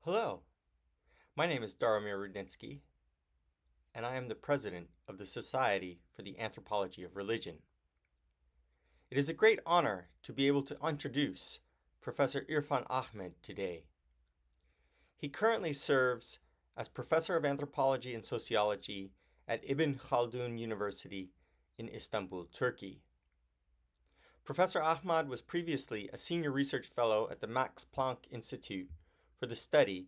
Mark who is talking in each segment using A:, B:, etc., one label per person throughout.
A: Hello, my name is Daromir Rudnitsky, and I am the president of the Society for the Anthropology of Religion. It is a great honor to be able to introduce Professor Irfan Ahmad today. He currently serves as Professor of Anthropology and Sociology at Ibn Khaldun University in Istanbul, Turkey. Professor Ahmad was previously a senior research fellow at the Max Planck Institute for the Study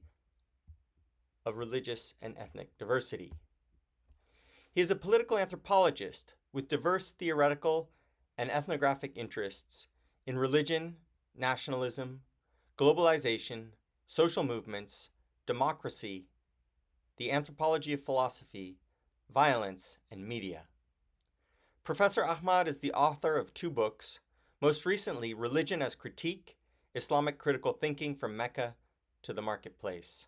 A: of Religious and Ethnic Diversity. He is a political anthropologist with diverse theoretical and ethnographic interests in religion, nationalism, globalization, social movements, democracy, the anthropology of philosophy, violence, and media. Professor Ahmad is the author of 2 books, most recently Religion as Critique, Islamic Critical Thinking from Mecca to the Marketplace.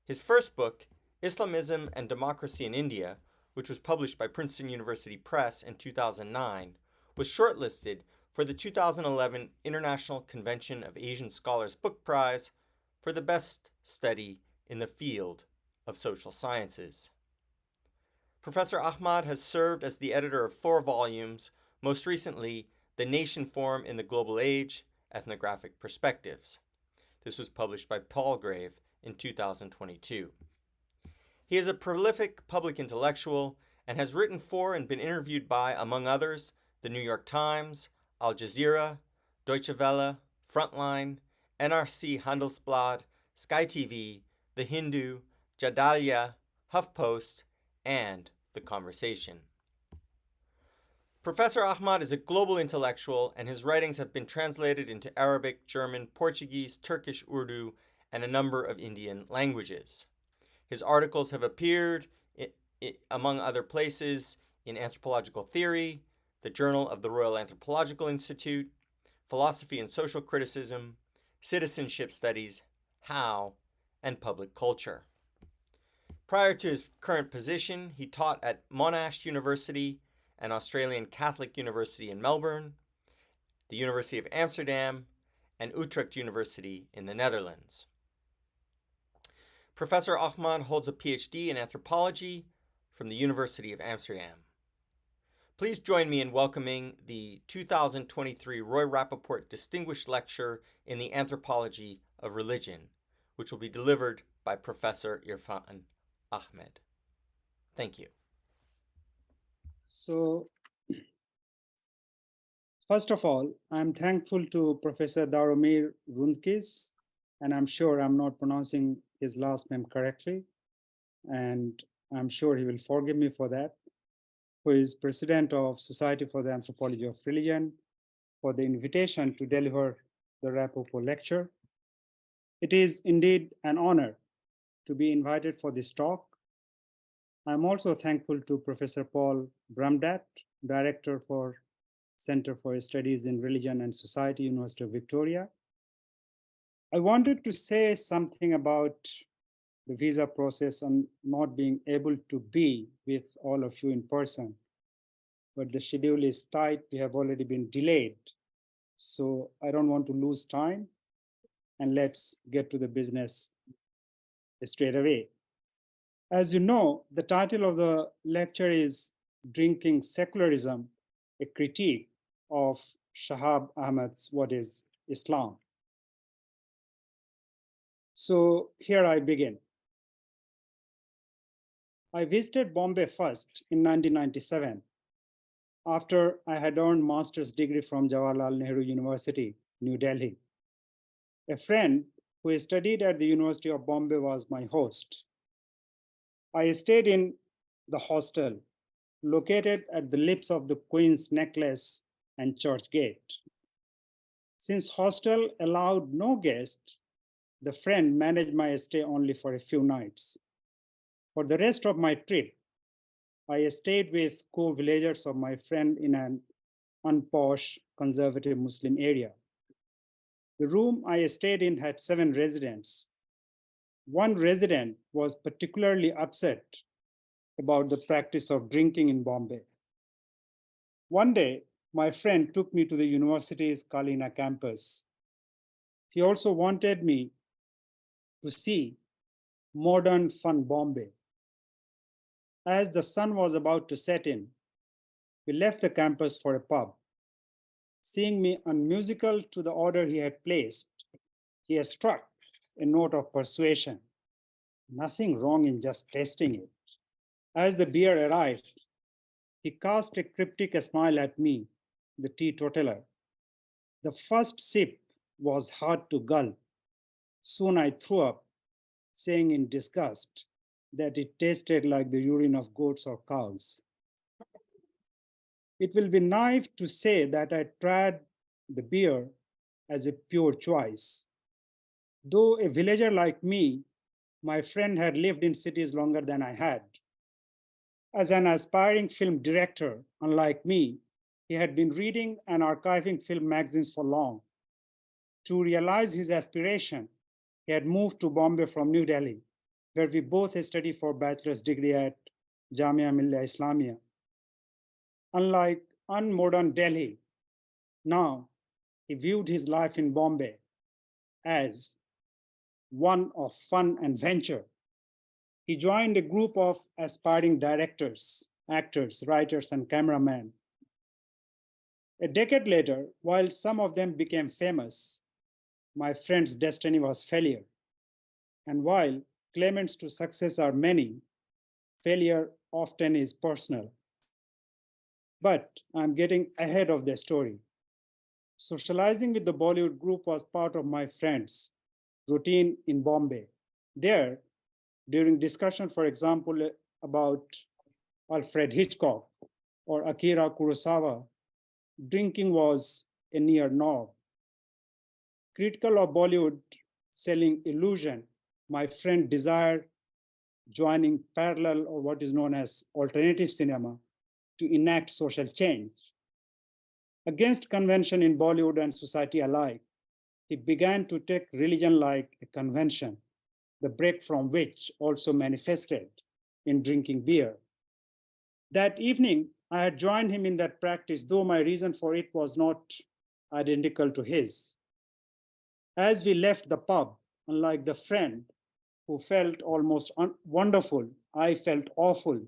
A: His first book, Islamism and Democracy in India, which was published by Princeton University Press in 2009, was shortlisted for the 2011 International Convention of Asian Scholars Book Prize for the best study in the field of social sciences. Professor Ahmad has served as the editor of 4 volumes, most recently, The Nation Form in the Global Age, Ethnographic Perspectives. This was published by Palgrave in 2022. He is a prolific public intellectual and has written for and been interviewed by, among others, the New York Times, Al Jazeera, Deutsche Welle, Frontline, NRC Handelsblad, Sky TV, The Hindu, Jadalya, HuffPost, and The Conversation. Professor Ahmad is a global intellectual, and his writings have been translated into Arabic, German, Portuguese, Turkish, Urdu, and a number of Indian languages. His articles have appeared, among other places, in Anthropological Theory, the Journal of the Royal Anthropological Institute, Philosophy and Social Criticism, Citizenship Studies, How, and Public Culture. Prior to his current position, he taught at Monash University, an Australian Catholic university in Melbourne, the University of Amsterdam, and Utrecht University in the Netherlands. Professor Ahmad holds a PhD in anthropology from the University of Amsterdam. Please join me in welcoming the 2023 Roy Rappaport Distinguished Lecture in the Anthropology of Religion, which will be delivered by Professor Irfan Ahmad. Thank you.
B: So, first of all, I'm thankful to Professor Daromir Rundkis, and I'm sure I'm not pronouncing his last name correctly, and I'm sure he will forgive me for that, who is president of Society for the Anthropology of Religion, for the invitation to deliver the Rappaport lecture. It is indeed an honor to be invited for this talk. I'm also thankful to Professor Paul Bramdat, Director for Center for Studies in Religion and Society, University of Victoria. I wanted to say something about the visa process and not being able to be with all of you in person, but the schedule is tight. We have already been delayed. So I don't want to lose time, and let's get to the business straight away. As you know, the title of the lecture is Drinking Secularism, a critique of Shahab Ahmed's What is Islam? So here I begin. I visited Bombay first in 1997 after I had earned master's degree from Jawaharlal Nehru University, New Delhi. A friend who studied at the University of Bombay was my host. I stayed in the hostel located at the lips of the Queen's Necklace and Church Gate. Since hostel allowed no guest, the friend managed my stay only for a few nights. For the rest of my trip, I stayed with co-villagers of my friend in an unposh, conservative Muslim area. The room I stayed in had 7 residents. One resident was particularly upset about the practice of drinking in Bombay. One day, my friend took me to the university's Kalina campus. He also wanted me to see modern fun Bombay. As the sun was about to set in, we left the campus for a pub. Seeing me unmusical to the order he had placed, he had struck a note of persuasion. Nothing wrong in just tasting it. As the beer arrived, he cast a cryptic smile at me, the teetotaler. The first sip was hard to gulp. Soon I threw up, saying in disgust that it tasted like the urine of goats or cows. It will be naive to say that I tried the beer as a pure choice. Though a villager like me, my friend had lived in cities longer than I had. As an aspiring film director, unlike me, he had been reading and archiving film magazines for long. To realize his aspiration, he had moved to Bombay from New Delhi, where we both studied for bachelor's degree at Jamia Millia Islamia. Unlike unmodern Delhi, now he viewed his life in Bombay as one of fun and venture. He joined a group of aspiring directors, actors, writers, and cameramen. A decade later, while some of them became famous, my friend's destiny was failure. And while claimants to success are many, failure often is personal. But I'm getting ahead of the story. Socializing with the Bollywood group was part of my friend's routine in Bombay. There, during discussion, for example, about Alfred Hitchcock or Akira Kurosawa, drinking was a near norm. Critical of Bollywood selling illusion, my friend desired joining parallel or what is known as alternative cinema to enact social change. Against convention in Bollywood and society alike, he began to take religion like a convention, the break from which also manifested in drinking beer. That evening, I had joined him in that practice, though my reason for it was not identical to his. As we left the pub, unlike the friend who felt almost wonderful, I felt awful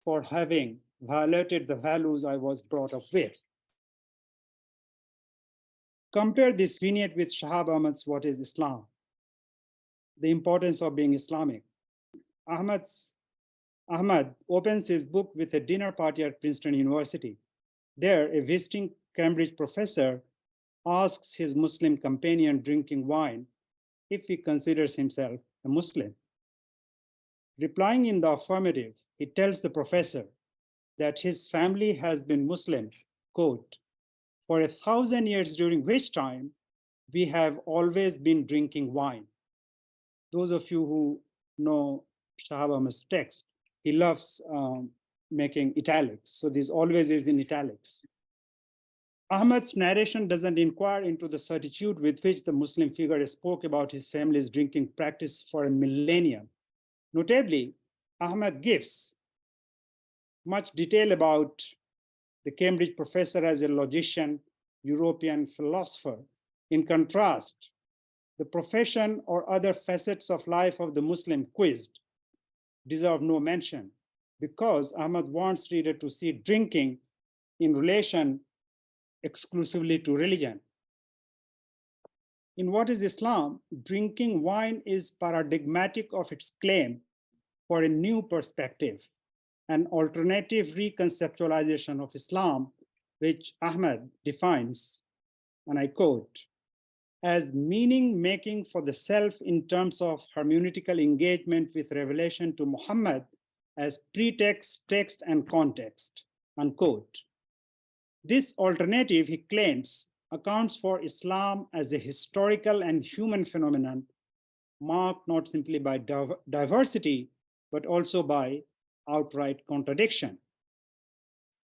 B: for having violated the values I was brought up with. Compare this vignette with Shahab Ahmed's What is Islam? The importance of being Islamic. Ahmed opens his book with a dinner party at Princeton University. There, a visiting Cambridge professor asks his Muslim companion drinking wine if he considers himself a Muslim. Replying in the affirmative, he tells the professor that his family has been Muslim, quote, for 1,000 years, during which time we have always been drinking wine. Those of you who know Shahab Ahmed's text, he loves making italics. So this always is in italics. Ahmed's narration doesn't inquire into the certitude with which the Muslim figure spoke about his family's drinking practice for a millennium. Notably, Ahmed gives much detail about the Cambridge professor as a logician, European philosopher. In contrast, the profession or other facets of life of the Muslim quizzed deserve no mention because Ahmed wants reader to see drinking in relation exclusively to religion. In What is Islam, drinking wine is paradigmatic of its claim for a new perspective, an alternative reconceptualization of Islam, which Ahmed defines, and I quote, as meaning making for the self in terms of hermeneutical engagement with revelation to Muhammad as pretext, text, and context, unquote. This alternative, he claims, accounts for Islam as a historical and human phenomenon marked not simply by diversity, but also by outright contradiction.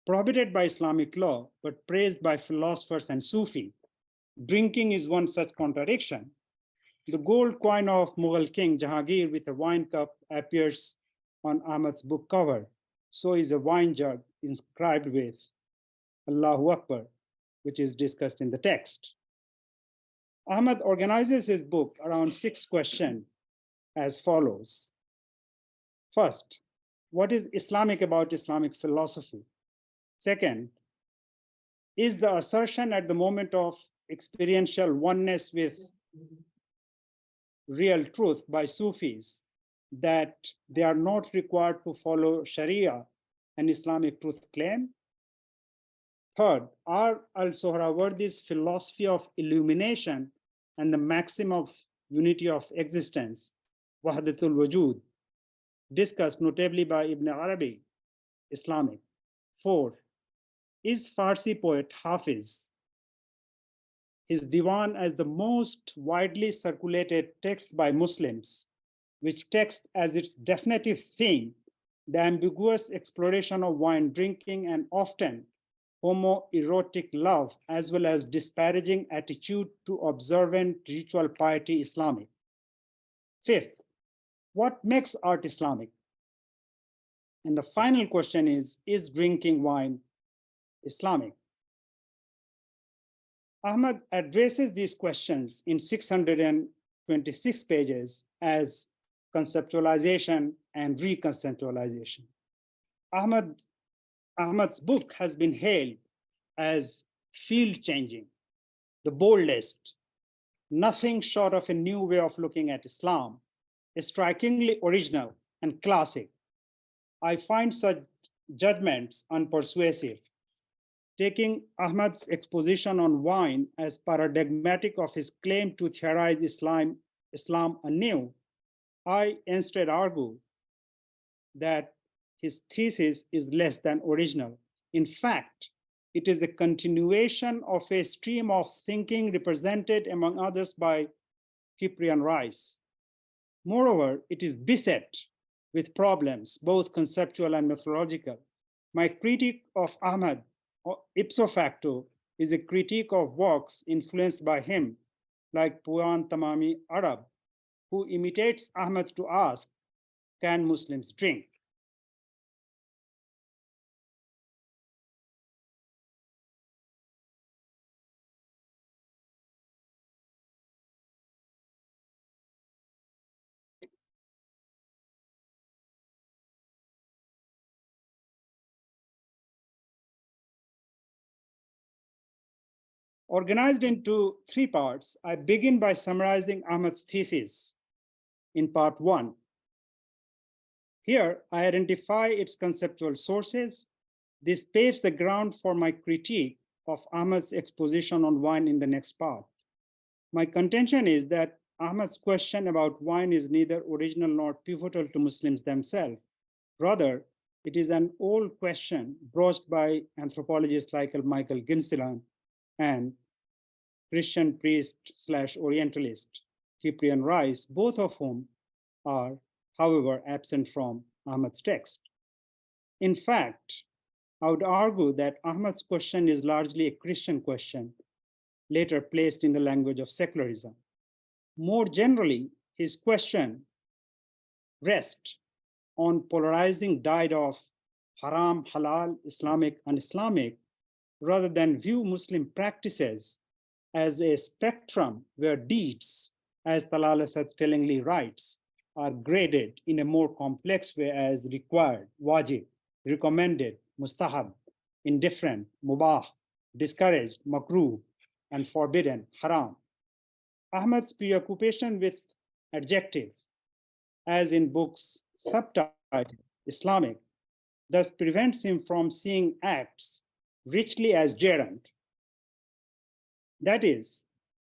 B: Prohibited by Islamic law, but praised by philosophers and Sufi, drinking is one such contradiction. The gold coin of Mughal king Jahangir with a wine cup appears on Ahmed's book cover. So is a wine jug inscribed with Allahu Akbar, which is discussed in the text. Ahmed organizes his book around 6 questions as follows. First, what is Islamic about Islamic philosophy? Second, is the assertion at the moment of experiential oneness with real truth by Sufis that they are not required to follow Sharia an Islamic truth claim? Third, are al-Sohrawardi's philosophy of illumination and the maxim of unity of existence, Wahdatul Wujud, discussed notably by Ibn Arabi, Islamic? Four, is Farsi poet Hafiz, his Diwan as the most widely circulated text by Muslims, which text as its definitive theme, the ambiguous exploration of wine drinking and often homoerotic love, as well as disparaging attitude to observant ritual piety Islamic? Fifth, what makes art Islamic? And the final question is drinking wine Islamic? Ahmed addresses these questions in 626 pages as conceptualization and reconceptualization. Ahmed's book has been hailed as field-changing, the boldest, nothing short of a new way of looking at Islam, strikingly original and classic. I find such judgments unpersuasive. Taking Ahmed's exposition on wine as paradigmatic of his claim to theorize Islam anew, I instead argue that his thesis is less than original. In fact, it is a continuation of a stream of thinking represented, among others, by Cyprian Rice. Moreover, it is beset with problems, both conceptual and methodological. My critique of Ahmed, ipso facto, is a critique of works influenced by him, like Puan Tamami Arab, who imitates Ahmed to ask, can Muslims drink? Organized into three parts, I begin by summarizing Ahmed's thesis in part one. Here, I identify its conceptual sources. This paves the ground for my critique of Ahmed's exposition on wine in the next part. My contention is that Ahmed's question about wine is neither original nor pivotal to Muslims themselves. Rather, it is an old question broached by anthropologists like Michael Ginselan and Christian priest/Orientalist Cyprian Rice, both of whom are, however, absent from Ahmed's text. In fact, I would argue that Ahmed's question is largely a Christian question, later placed in the language of secularism. More generally, his question rests on polarizing diet of haram, halal, Islamic, un-Islamic, rather than view Muslim practices as a spectrum where deeds, as Talalasat tellingly writes, are graded in a more complex way as required, wajib, recommended, mustahab, indifferent, mubah, discouraged, makruh, and forbidden, haram. Ahmed's preoccupation with adjective, as in books subtitled Islamic, thus prevents him from seeing acts richly as gerund. That is,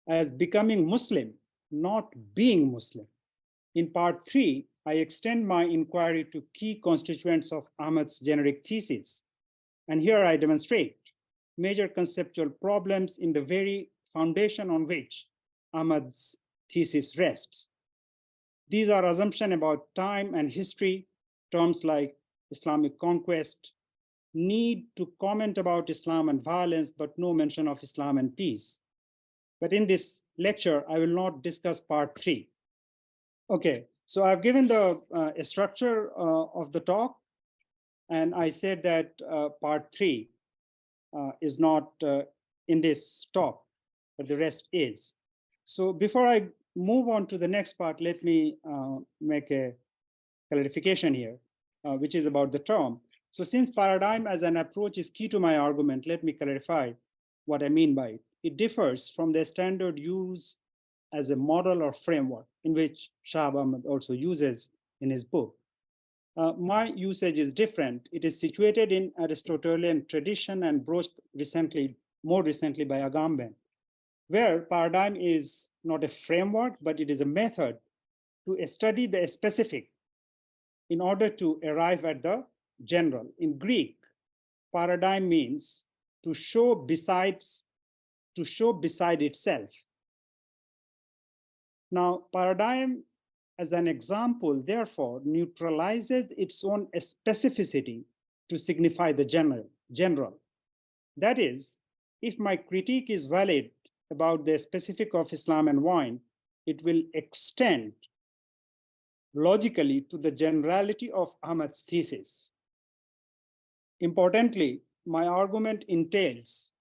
B: as becoming Muslim, not being Muslim. In part three, I extend my inquiry to key constituents of Ahmed's generic thesis. And here I demonstrate major conceptual problems in the very foundation on which Ahmed's thesis rests. These are assumptions about time and history, terms like Islamic conquest, need to comment about Islam and violence, but no mention of Islam and peace. But in this lecture, I will not discuss part three. Okay, so I've given the structure of the talk, and I said that part three is not in this talk, but the rest is. So before I move on to the next part, let me make a clarification here, which is about the term. So since paradigm as an approach is key to my argument, let me clarify what I mean by it. It differs from the standard use as a model or framework, in which Shahab Ahmed also uses in his book. My usage is different. It is situated in Aristotelian tradition and broached more recently by Agamben, where paradigm is not a framework, but it is a method to study the specific in order to arrive at the general. In Greek, paradigm means to show beside itself. Now, paradigm as an example, therefore, neutralizes its own specificity to signify the general. That is, if my critique is valid about the specific of Islam and wine, it will extend logically to the generality of Ahmed's thesis. Importantly, my argument entails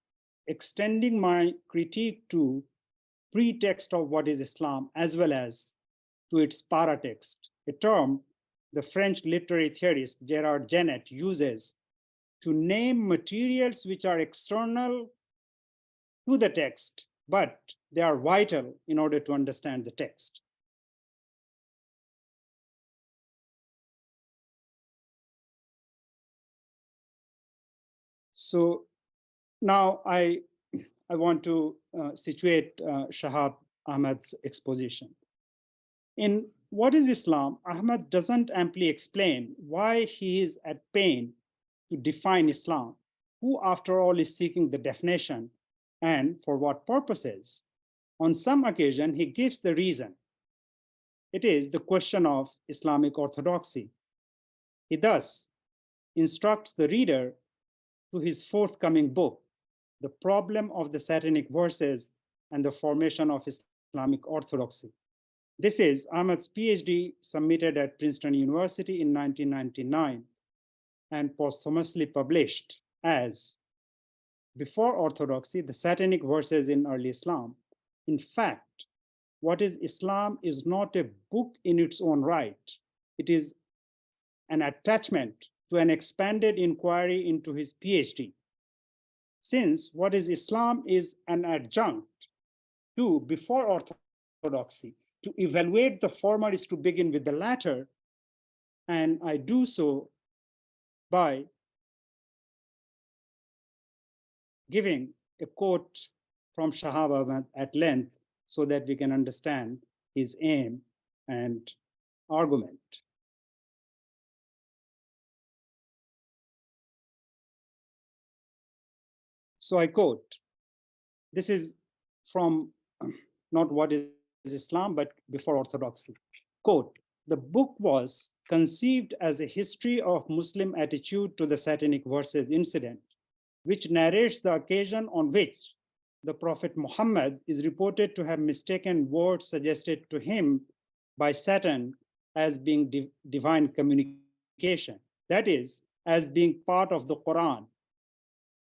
B: extending my critique to pretext of what is Islam as well as to its paratext, a term the French literary theorist Gerard Genet uses to name materials which are external to the text, but they are vital in order to understand the text. So now I want to situate Shahab Ahmed's exposition. In What is Islam, Ahmed doesn't amply explain why he is at pain to define Islam, who after all is seeking the definition, and for what purposes. On some occasion, he gives the reason. It is the question of Islamic orthodoxy. He thus instructs the reader to his forthcoming book, The Problem of the Satanic Verses and the Formation of Islamic Orthodoxy. This is Ahmed's PhD submitted at Princeton University in 1999 and posthumously published as Before Orthodoxy, the Satanic Verses in Early Islam. In fact, What is Islam is not a book in its own right. It is an attachment to an expanded inquiry into his PhD. Since What is Islam is an adjunct to Before Orthodoxy, to evaluate the former is to begin with the latter, and I do so by giving a quote from Shahab Ahmad at length so that we can understand his aim and argument. So I quote, this is from not What is Islam, but Before Orthodoxy. Quote, the book was conceived as a history of Muslim attitude to the Satanic Verses incident, which narrates the occasion on which the Prophet Muhammad is reported to have mistaken words suggested to him by Satan as being divine communication, that is, as being part of the Quran.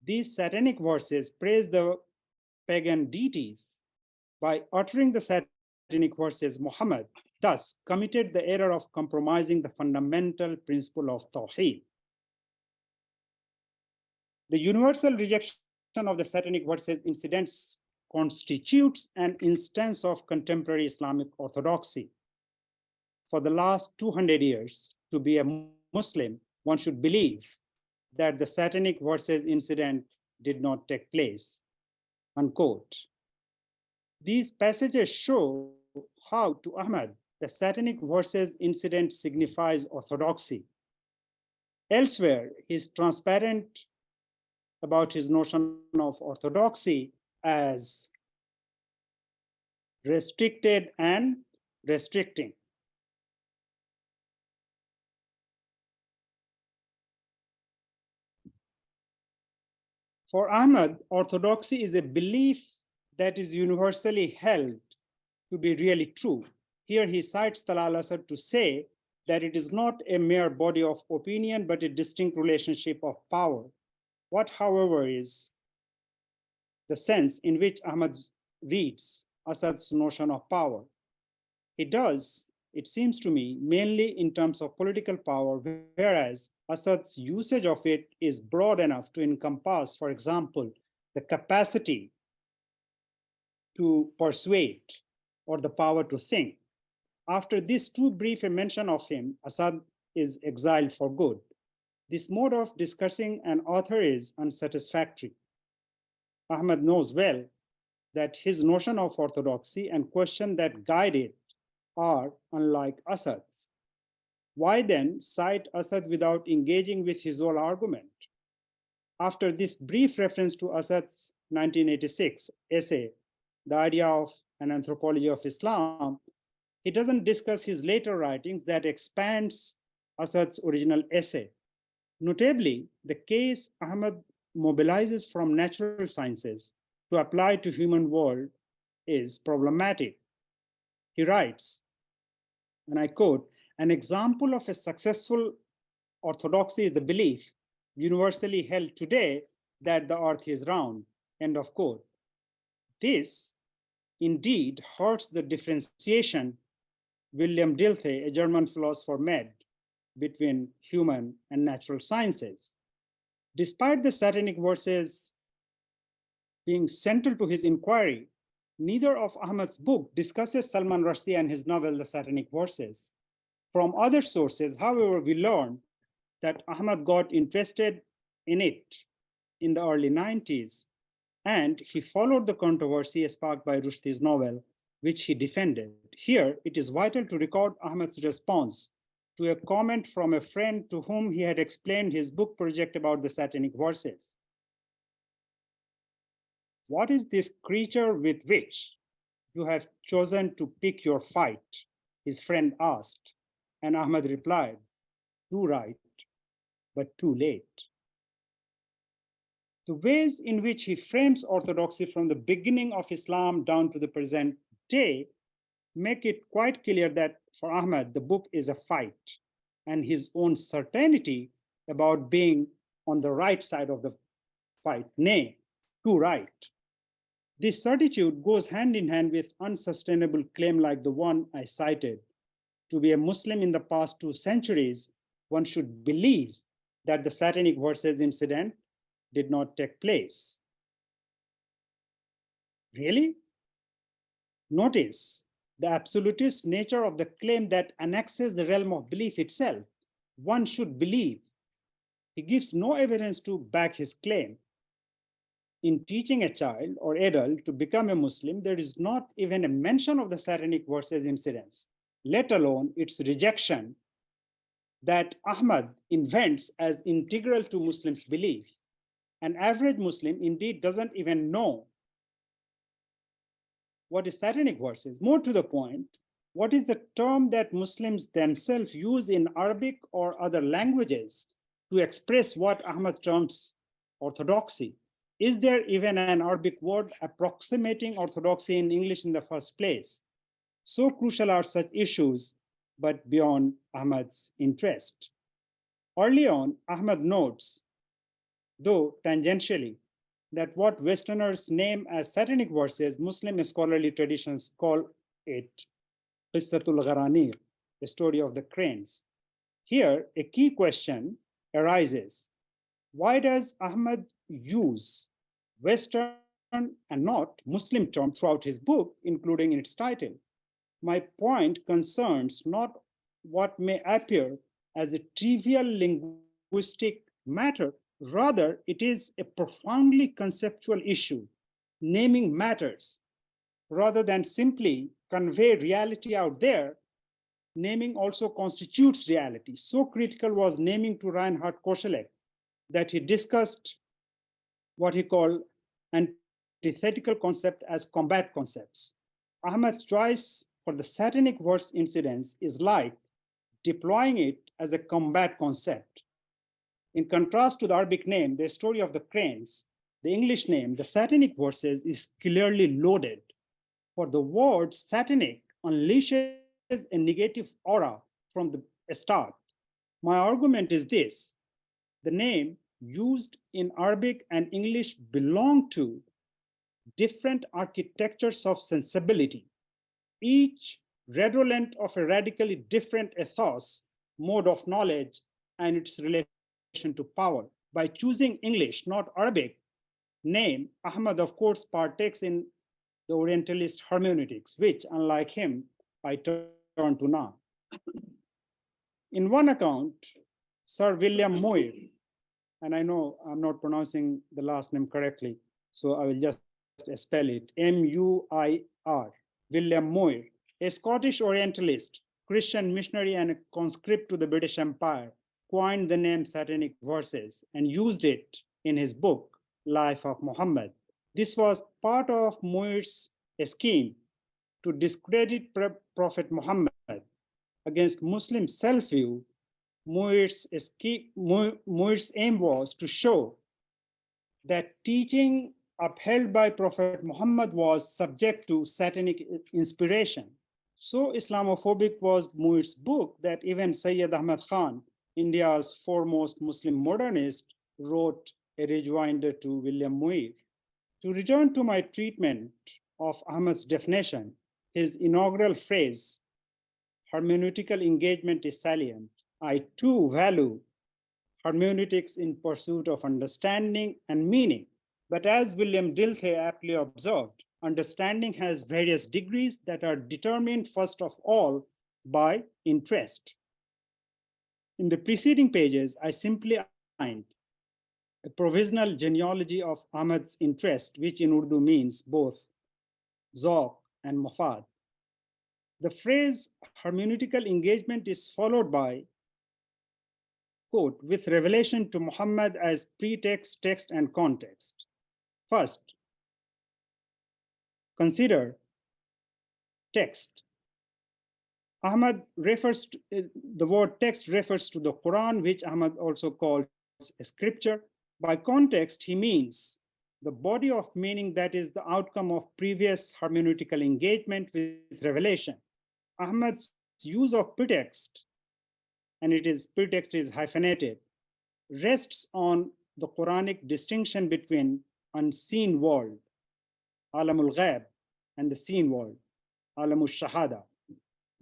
B: These satanic verses praise the pagan deities. By uttering the satanic verses, Muhammad thus committed the error of compromising the fundamental principle of Tawheed. The universal rejection of the satanic verses incidents constitutes an instance of contemporary Islamic orthodoxy. For the last 200 years, to be a Muslim, one should believe that the satanic verses incident did not take place, unquote. These passages show how, to Ahmed, the satanic verses incident signifies orthodoxy. Elsewhere, he's transparent about his notion of orthodoxy as restricted and restricting. For Ahmed, orthodoxy is a belief that is universally held to be really true. Here he cites Talal Asad to say that it is not a mere body of opinion, but a distinct relationship of power. What, however, is the sense in which Ahmed reads Asad's notion of power? He does, it seems to me, mainly in terms of political power, whereas Assad's usage of it is broad enough to encompass, for example, the capacity to persuade or the power to think. After this too brief a mention of him, Assad is exiled for good. This mode of discussing an author is unsatisfactory. Ahmed knows well that his notion of orthodoxy and question that guide it are unlike Assad's. Why then cite Assad without engaging with his whole argument? After this brief reference to Assad's 1986 essay, The Idea of an Anthropology of Islam, he doesn't discuss his later writings that expands Assad's original essay. Notably, the case Ahmed mobilizes from natural sciences to apply to human world is problematic. He writes, and I quote, an example of a successful orthodoxy is the belief, universally held today, that the earth is round, end of quote. This indeed hurts the differentiation William Dilthey, a German philosopher, made between human and natural sciences. Despite the satanic verses being central to his inquiry, neither of Ahmed's book discusses Salman Rushdie and his novel, The Satanic Verses. From other sources, however, we learn that Ahmed got interested in it in the early 90s, and he followed the controversy sparked by Rushdie's novel, which he defended. Here, it is vital to record Ahmed's response to a comment from a friend to whom he had explained his book project about the Satanic Verses. What is this creature with which you have chosen to pick your fight? His friend asked, and Ahmed replied, too right, but too late. The ways in which he frames orthodoxy from the beginning of Islam down to the present day make it quite clear that for Ahmed, the book is a fight, and his own certainty about being on the right side of the fight, nay, too right. This certitude goes hand in hand with unsustainable claim like the one I cited. To be a Muslim in the past 2 centuries, one should believe that the Satanic Verses incident did not take place. Really? Notice the absolutist nature of the claim that annexes the realm of belief itself. One should believe. He gives no evidence to back his claim. In teaching a child or adult to become a Muslim, there is not even a mention of the Satanic Verses incidents, let alone its rejection that Ahmad invents as integral to Muslims' belief. An average Muslim indeed doesn't even know what is Satanic Verses. More to the point, what is the term that Muslims themselves use in Arabic or other languages to express what Ahmad terms orthodoxy? Is there even an Arabic word approximating orthodoxy in English in the first place? So crucial are such issues, but beyond Ahmad's interest. Early on, Ahmad notes, though tangentially, that what Westerners name as Satanic Verses, Muslim scholarly traditions call it Qissatul Gharanir, the story of the cranes. Here, a key question arises. Why does Ahmad use Western and not Muslim term throughout his book, including in its title? My point concerns not what may appear as a trivial linguistic matter. Rather, it is a profoundly conceptual issue. Naming matters. Rather than simply convey reality out there, naming also constitutes reality. So critical was naming to Reinhard Koselleck that he discussed what he called antithetical concept as combat concepts. Ahmad's choice for the Satanic verse incidents is like deploying it as a combat concept. In contrast to the Arabic name, the story of the cranes, the English name, the Satanic verses, is clearly loaded. For the word satanic unleashes a negative aura from the start. My argument is this: the name used in Arabic and English belong to different architectures of sensibility, each redolent of a radically different ethos, mode of knowledge, and its relation to power. By choosing English, not Arabic, name, Ahmad, of course, partakes in the Orientalist hermeneutics, which, unlike him, I turn to now. In one account, Sir William Moir, and I know I'm not pronouncing the last name correctly, so I will just spell it Muir, William Moir, a Scottish Orientalist, Christian missionary, and a conscript to the British Empire, coined the name Satanic Verses and used it in his book, Life of Muhammad. This was part of Moir's scheme to discredit Prophet Muhammad against Muslim self-view. Moir's aim was to show that teaching upheld by Prophet Muhammad was subject to satanic inspiration. So Islamophobic was Moir's book that even Sayyid Ahmed Khan, India's foremost Muslim modernist, wrote a rejoinder to William Moir. To return to my treatment of Ahmed's definition, his inaugural phrase, hermeneutical engagement is salient. I too value hermeneutics in pursuit of understanding and meaning. But as William Dilthey aptly observed, understanding has various degrees that are determined first of all by interest. In the preceding pages, I simply outlined a provisional genealogy of Ahmed's interest, which in Urdu means both Zawq and Mafad. The phrase hermeneutical engagement is followed by, quote, with revelation to Muhammad as pretext, text, and context. First, consider text. Ahmad refers to, the word text refers to the Quran, which Ahmad also calls a scripture. By context, he means the body of meaning that is the outcome of previous hermeneutical engagement with revelation. Ahmad's use of pretext, and pretext is hyphenated, rests on the Quranic distinction between unseen world, alamul ghaib, and the seen world, alamul shahada.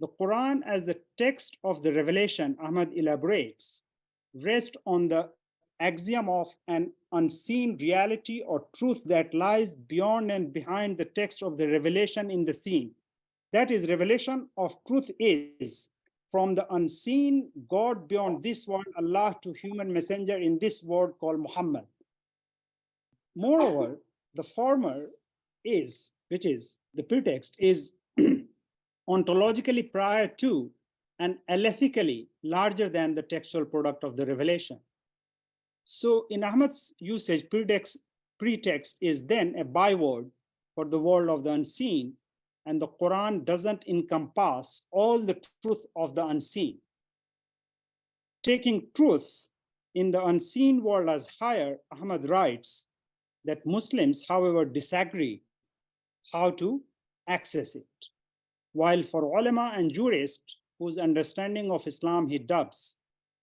B: The Quran as the text of the revelation, Ahmad elaborates, rests on the axiom of an unseen reality or truth that lies beyond and behind the text of the revelation in the seen. That is, revelation of truth is from the unseen God beyond this world, Allah, to human messenger in this world called Muhammad. Moreover, the former is, which is the pretext, is ontologically prior to and alethically larger than the textual product of the revelation. So in Ahmad's usage, pretext is then a byword for the world of the unseen, and the Quran doesn't encompass all the truth of the unseen. Taking truth in the unseen world as higher, Ahmad writes that Muslims, however, disagree how to access it. While for ulama and jurists, whose understanding of Islam he dubs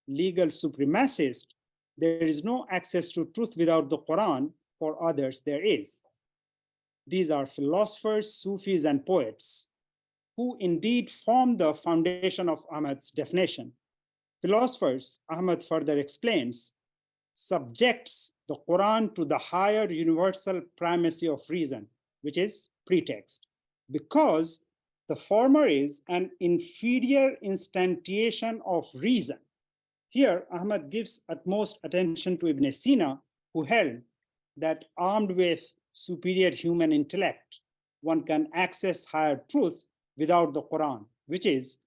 B: legal supremacist, there is no access to truth without the Quran. For others, there is. These are philosophers, Sufis, and poets, who indeed form the foundation of Ahmad's definition. Philosophers, Ahmad further explains, subjects the Quran to the higher universal primacy of reason, which is pretext, because the former is an inferior instantiation of reason. Here, Ahmad gives utmost attention to Ibn Sina, who held that armed with superior human intellect, one can access higher truth without the Quran, which is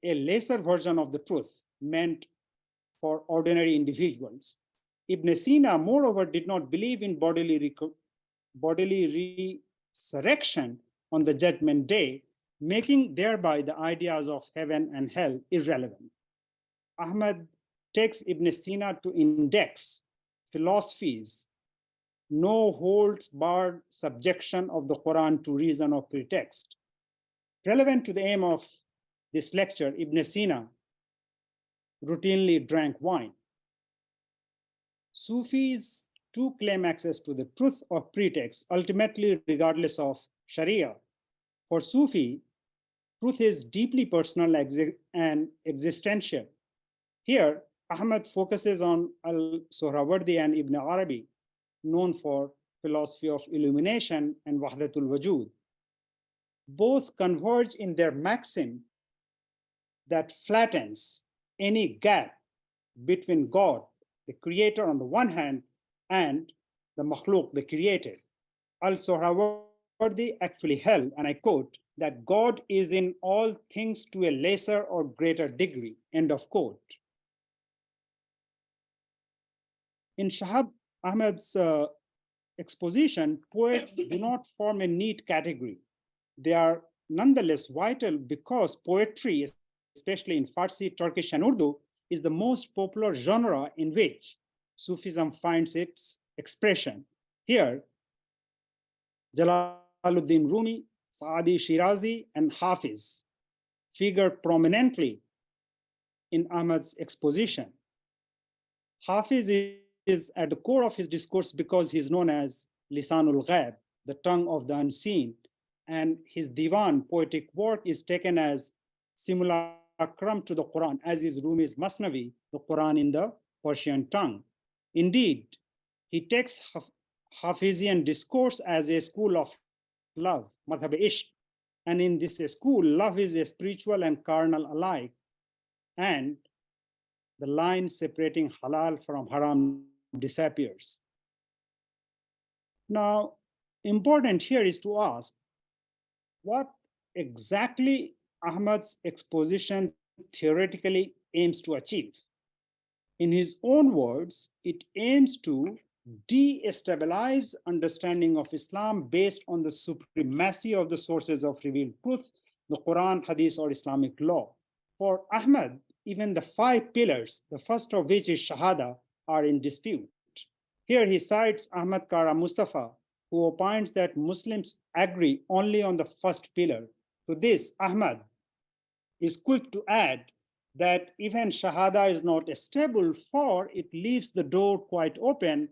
B: a lesser version of the truth meant for ordinary individuals. Ibn Sina, moreover, did not believe in bodily resurrection on the judgment day, making thereby the ideas of heaven and hell irrelevant. Ahmad takes Ibn Sina to index philosophies, no holds barred subjection of the Quran to reason or pretext. Relevant to the aim of this lecture, Ibn Sina routinely drank wine. Sufis too claim access to the truth of pretext, ultimately regardless of Sharia. For Sufi, Truth is deeply personal and existential. Here, Ahmed focuses on al-Sohrawardi and Ibn Arabi, known for philosophy of illumination and Wahdatul Wujud. Both converge in their maxim that flattens any gap between God, the creator on the one hand, and the makhluk, the created. Al-Sohrawardi actually held, and I quote, that God is in all things to a lesser or greater degree, end of quote. In Shahab Ahmed's exposition, poets do not form a neat category. They are nonetheless vital because poetry, especially in Farsi, Turkish, and Urdu, is the most popular genre in which Sufism finds its expression. Here, Jalaluddin Rumi, Saadi Shirazi, and Hafiz figure prominently in Ahmed's exposition. Hafiz is at the core of his discourse because he is known as Lisanul Ghaib, the tongue of the unseen, and his Divan poetic work is taken as simulacrum to the Quran, as is Rumi's Masnavi, the Quran in the Persian tongue. Indeed, he takes Hafizian discourse as a school of love, madhab ishq, and in this school, love is a spiritual and carnal alike, and the line separating halal from haram disappears. Now, important here is to ask what exactly Ahmad's exposition theoretically aims to achieve. In his own words, it aims to destabilize understanding of Islam based on the supremacy of the sources of revealed truth, the Quran, Hadith, or Islamic law. For Ahmad, even the 5 pillars, the first of which is Shahada, are in dispute. Here he cites Ahmad Kara Mustafa, who opines that Muslims agree only on the first pillar. To this, Ahmad is quick to add that even Shahada is not stable, for it leaves the door quite open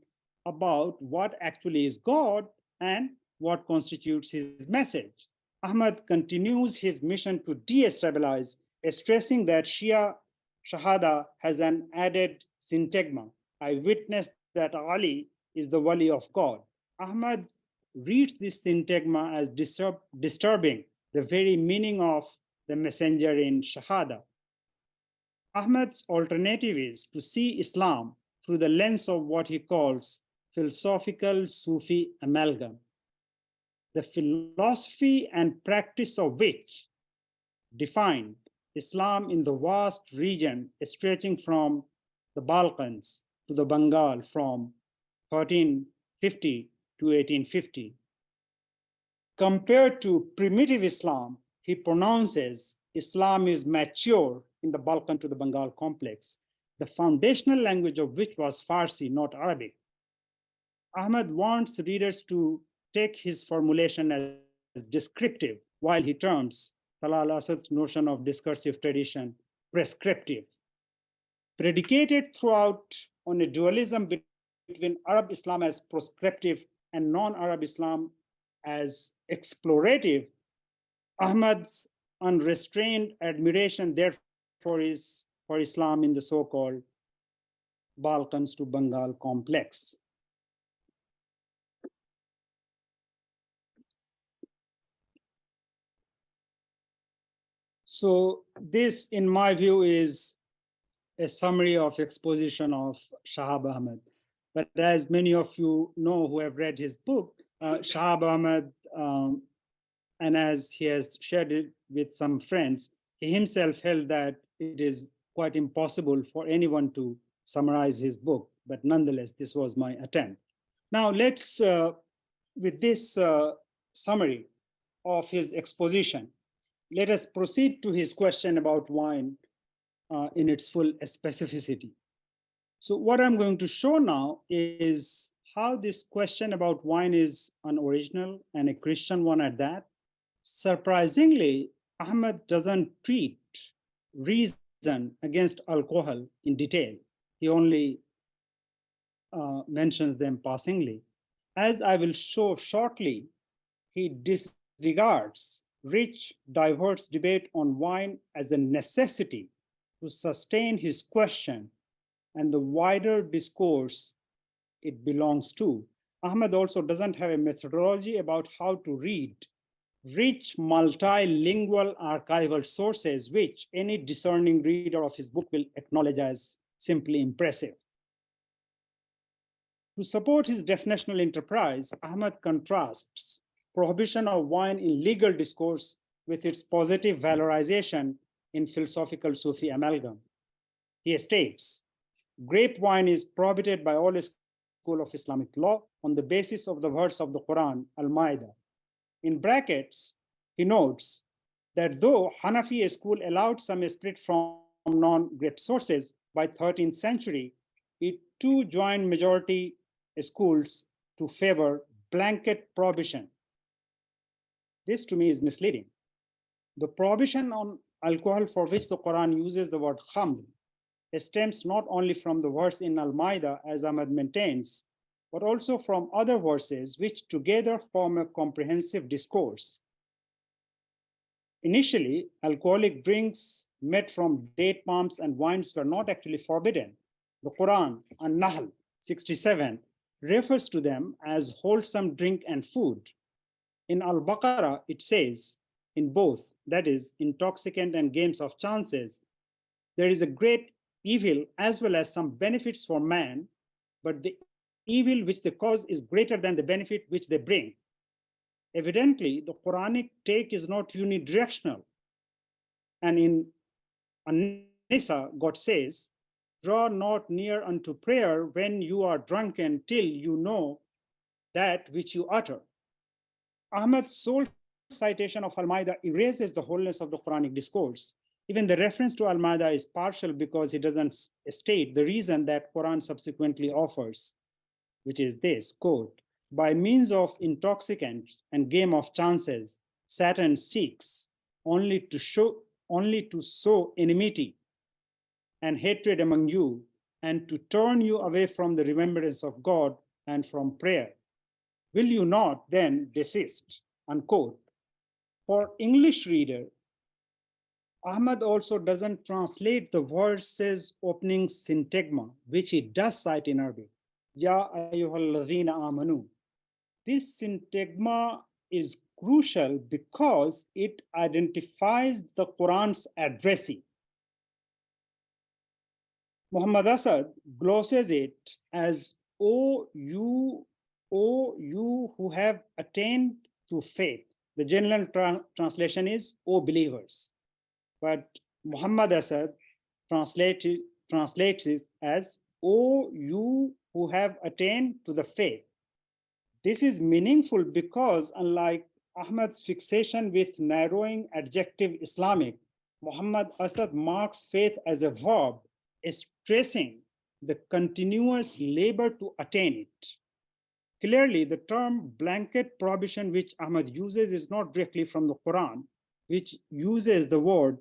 B: about what actually is God and what constitutes his message. Ahmad continues his mission to destabilize, stressing that Shia Shahada has an added syntagma. I witnessed that Ali is the wali of God. Ahmad reads this syntagma as disturbing the very meaning of the messenger in Shahada. Ahmad's alternative is to see Islam through the lens of what he calls philosophical Sufi amalgam, the philosophy and practice of which defined Islam in the vast region stretching from the Balkans to the Bengal from 1350 to 1850. Compared to primitive Islam, he pronounces Islam is mature in the Balkan to the Bengal complex, the foundational language of which was Farsi, not Arabic. Ahmad wants readers to take his formulation as descriptive, while he terms Talal Asad's notion of discursive tradition prescriptive. Predicated throughout on a dualism between Arab Islam as proscriptive and non-Arab Islam as explorative, Ahmad's unrestrained admiration, therefore, is for Islam in the so-called Balkans to Bengal complex. So this, in my view, is a summary of exposition of Shahab Ahmed. But as many of you know who have read his book, Shahab Ahmed, and as he has shared it with some friends, he himself held that it is quite impossible for anyone to summarize his book. But nonetheless, this was my attempt. Now let's, with this summary of his exposition, let us proceed to his question about wine in its full specificity. So what I'm going to show now is how this question about wine is unoriginal and a Christian one at that. Surprisingly, Ahmed doesn't treat reason against alcohol in detail. He only mentions them passingly. As I will show shortly, he disregards rich, diverse debate on wine as a necessity to sustain his question and the wider discourse it belongs to. Ahmed also doesn't have a methodology about how to read rich multilingual archival sources, which any discerning reader of his book will acknowledge as simply impressive. To support his definitional enterprise, Ahmed contrasts prohibition of wine in legal discourse with its positive valorization in philosophical Sufi amalgam. He states, grape wine is prohibited by all school of Islamic law on the basis of the verse of the Quran, Al-Ma'idah. In brackets, he notes that though Hanafi school allowed some spirit from non-grape sources by 13th century, it too joined majority schools to favor blanket prohibition. This to me is misleading. The prohibition on alcohol for which the Quran uses the word khamr stems not only from the verse in Al-Ma'idah, as Ahmed maintains, but also from other verses which together form a comprehensive discourse. Initially, alcoholic drinks made from date palms and wines were not actually forbidden. The Quran, An-Nahl 67, refers to them as wholesome drink and food. In Al-Baqarah, it says, in both, that is, intoxicant and games of chances, there is a great evil as well as some benefits for man, but the evil which they cause is greater than the benefit which they bring. Evidently, the Quranic take is not unidirectional. And in An-Nisa, God says, draw not near unto prayer when you are drunken till you know that which you utter. Ahmed's sole citation of Al-Ma'idah erases the wholeness of the Quranic discourse. Even the reference to Al-Ma'idah is partial because he doesn't state the reason that Quran subsequently offers, which is this, quote, by means of intoxicants and game of chances, Saturn seeks only to sow enmity and hatred among you, and to turn you away from the remembrance of God and from prayer. Will you not then desist? Unquote. For English reader, Ahmad also doesn't translate the verse's opening syntagma, which he does cite in Arabic. Ya ayyuhalladhina amanu. This syntagma is crucial because it identifies the Quran's addressee. Muhammad Asad glosses it as, O you who have attained to faith. The general translation is, O believers. But Muhammad Asad translates it as, O you who have attained to the faith. This is meaningful because, unlike Ahmad's fixation with narrowing adjective Islamic, Muhammad Asad marks faith as a verb, stressing the continuous labor to attain it. Clearly, the term blanket prohibition which Ahmad uses is not directly from the Quran, which uses the word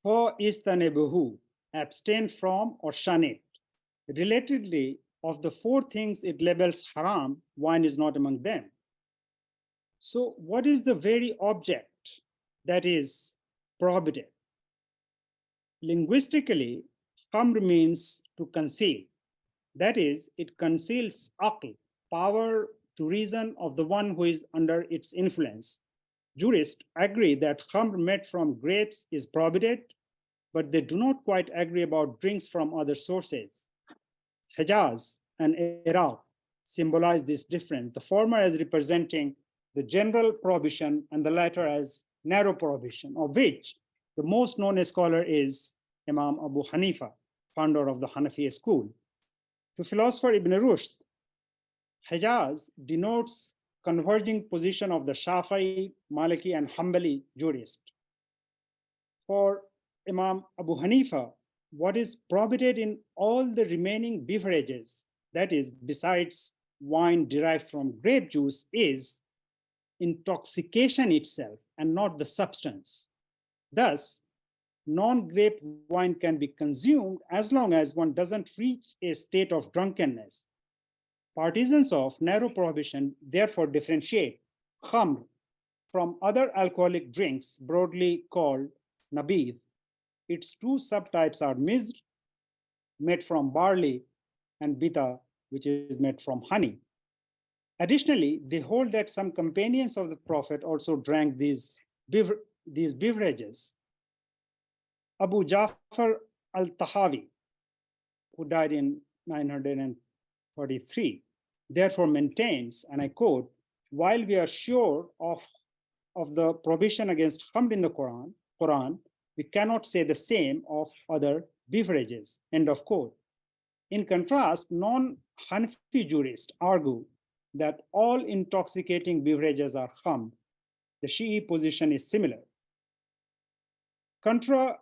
B: for istanebuhu, abstain from or shun it. Relatedly, of the four things it labels haram, wine is not among them. So what is the very object that is prohibited? Linguistically, khamr means to conceal. That is, it conceals aql, power to reason of the one who is under its influence. Jurists agree that khamr made from grapes is prohibited, but they do not quite agree about drinks from other sources. Hijaz and Iraq symbolize this difference, the former as representing the general prohibition and the latter as narrow prohibition, of which the most known scholar is Imam Abu Hanifa, founder of the Hanafi school. To philosopher Ibn Rushd, Hijaz denotes converging position of the Shafi'i, Maliki, and Hanbali jurist. For Imam Abu Hanifa, what is prohibited in all the remaining beverages, that is, besides wine derived from grape juice, is intoxication itself and not the substance. Thus, non-grape wine can be consumed as long as one doesn't reach a state of drunkenness. Partisans of narrow prohibition therefore differentiate khamr from other alcoholic drinks, broadly called nabid. Its two subtypes are mizr, made from barley, and bita, which is made from honey. Additionally, they hold that some companions of the Prophet also drank these beverages. Abu Ja'far al-Tahawi, who died in 933, therefore maintains, and I quote, while we are sure of the prohibition against khamr in the Quran, we cannot say the same of other beverages, end of quote. In contrast, non-Hanafi jurists argue that all intoxicating beverages are khamr. The Shi'i position is similar. Contra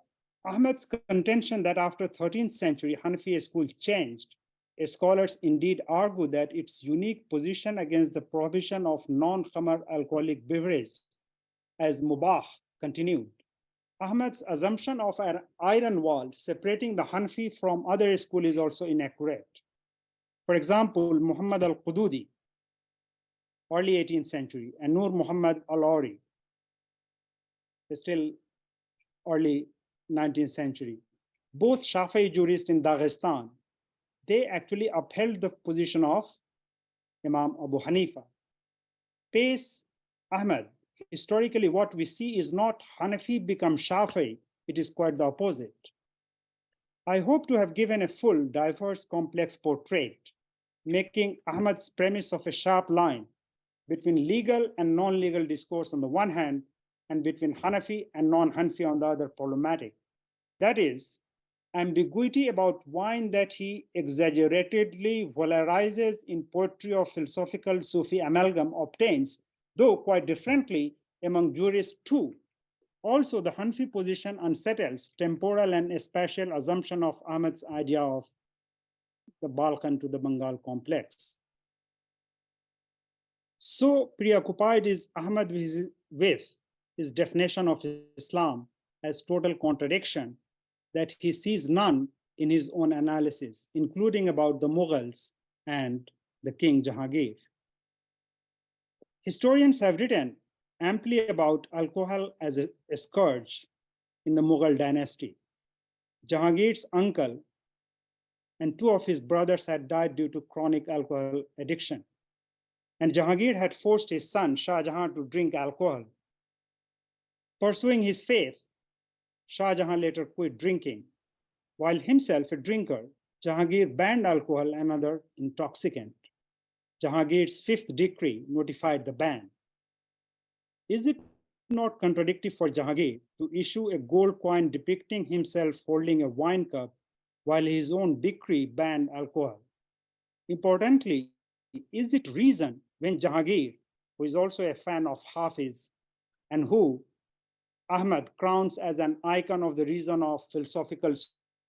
B: Ahmed's contention that after 13th century Hanafi school changed, scholars indeed argue that its unique position against the prohibition of non-khamr alcoholic beverage as mubah continued. Ahmed's assumption of an iron wall separating the Hanafi from other school is also inaccurate. For example, Muhammad al-Qududi, early 18th century, and Nur Muhammad al-Auri, still early 19th century, both Shafi'i jurists in Dagestan, they actually upheld the position of Imam Abu Hanifa. Pace Ahmed, historically what we see is not Hanafi become Shafi'i, it is quite the opposite. I hope to have given a full, diverse, complex portrait, making Ahmed's premise of a sharp line between legal and non-legal discourse on the one hand, and between Hanafi and non-Hanafi on the other problematic. That is, ambiguity about wine that he exaggeratedly valorizes in poetry of philosophical Sufi amalgam obtains, though quite differently, among jurists too. Also, the Hanafi position unsettles temporal and spatial assumption of Ahmed's idea of the Balkan to the Bengal complex. So preoccupied is Ahmed with his definition of Islam as total contradiction that he sees none in his own analysis, including about the Mughals and the King Jahangir. Historians have written amply about alcohol as a scourge in the Mughal dynasty. Jahangir's uncle and two of his brothers had died due to chronic alcohol addiction. And Jahangir had forced his son, Shah Jahan, to drink alcohol. Pursuing his faith, Shah Jahan later quit drinking. While himself a drinker, Jahangir banned alcohol and other intoxicant. Jahangir's fifth decree notified the ban. Is it not contradictory for Jahangir to issue a gold coin depicting himself holding a wine cup while his own decree banned alcohol? Importantly, is it reason when Jahangir, who is also a fan of Hafiz and who Ahmed crowns as an icon of the reason of philosophical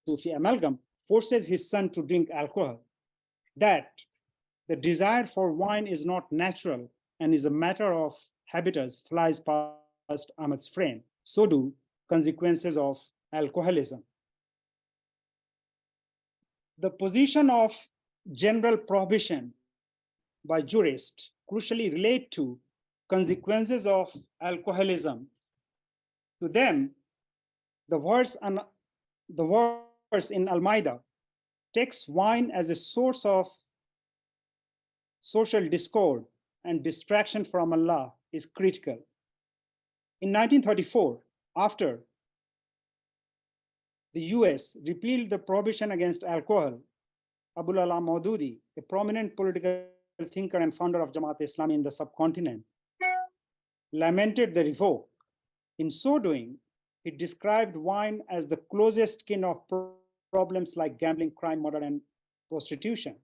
B: Sufi amalgam, forces his son to drink alcohol, that the desire for wine is not natural and is a matter of habitus flies past Ahmed's frame. So do consequences of alcoholism. The position of general prohibition by jurists crucially relate to consequences of alcoholism. To them, the verse in Al-Maida takes wine as a source of social discord and distraction from Allah is critical. In 1934, after the US repealed the prohibition against alcohol, Abul Ala Maududi, a prominent political thinker and founder of Jamaat Islami in the subcontinent, lamented the revoke. In so doing, he described wine as the closest kin of problems like gambling, crime, murder, and prostitution.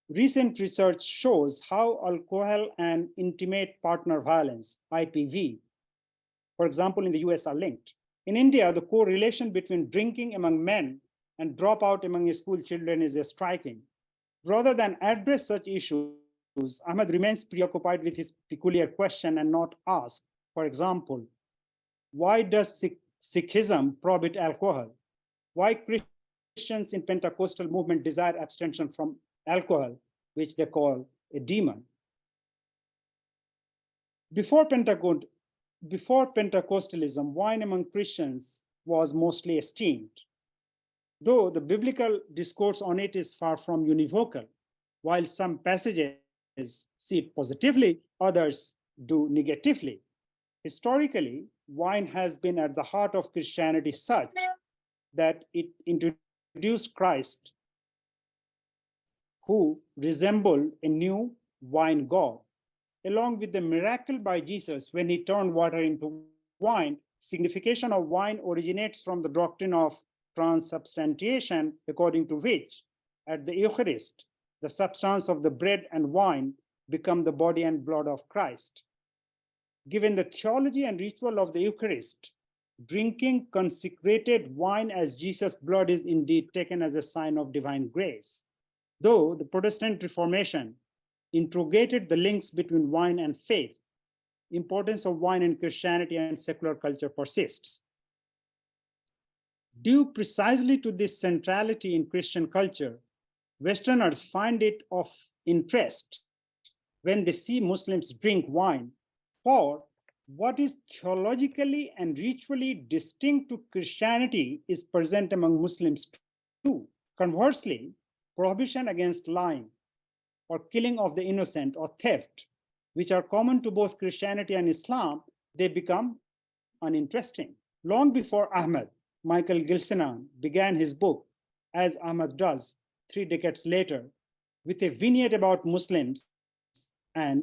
B: Recent research shows how alcohol and intimate partner violence, IPV, for example, in the US are linked. In India, the correlation between drinking among men and dropout among school children is striking. Rather than address such issues, Ahmed remains preoccupied with his peculiar question and not ask, for example, why does Sikhism prohibit alcohol? Why Christians in Pentecostal movement desire abstention from alcohol, which they call a demon? Before before Pentecostalism, wine among Christians was mostly esteemed, though the biblical discourse on it is far from univocal. While some passages see it positively, others do negatively. Historically, wine has been at the heart of Christianity such that it introduced Christ, who resembled a new wine god. Along with the miracle by Jesus when he turned water into wine, signification of wine originates from the doctrine of transubstantiation, according to which, at the Eucharist, the substance of the bread and wine become the body and blood of Christ. Given the theology and ritual of the Eucharist, drinking consecrated wine as Jesus' blood is indeed taken as a sign of divine grace. Though the Protestant Reformation interrogated the links between wine and faith, importance of wine in Christianity and secular culture persists. Due precisely to this centrality in Christian culture, Westerners find it of interest when they see Muslims drink wine, for what is theologically and ritually distinct to Christianity is present among Muslims too. Conversely, prohibition against lying or killing of the innocent or theft, which are common to both Christianity and Islam, they become uninteresting. Long before Ahmed, Michael Gilsenan began his book, as Ahmed does 3 decades later, with a vignette about Muslims and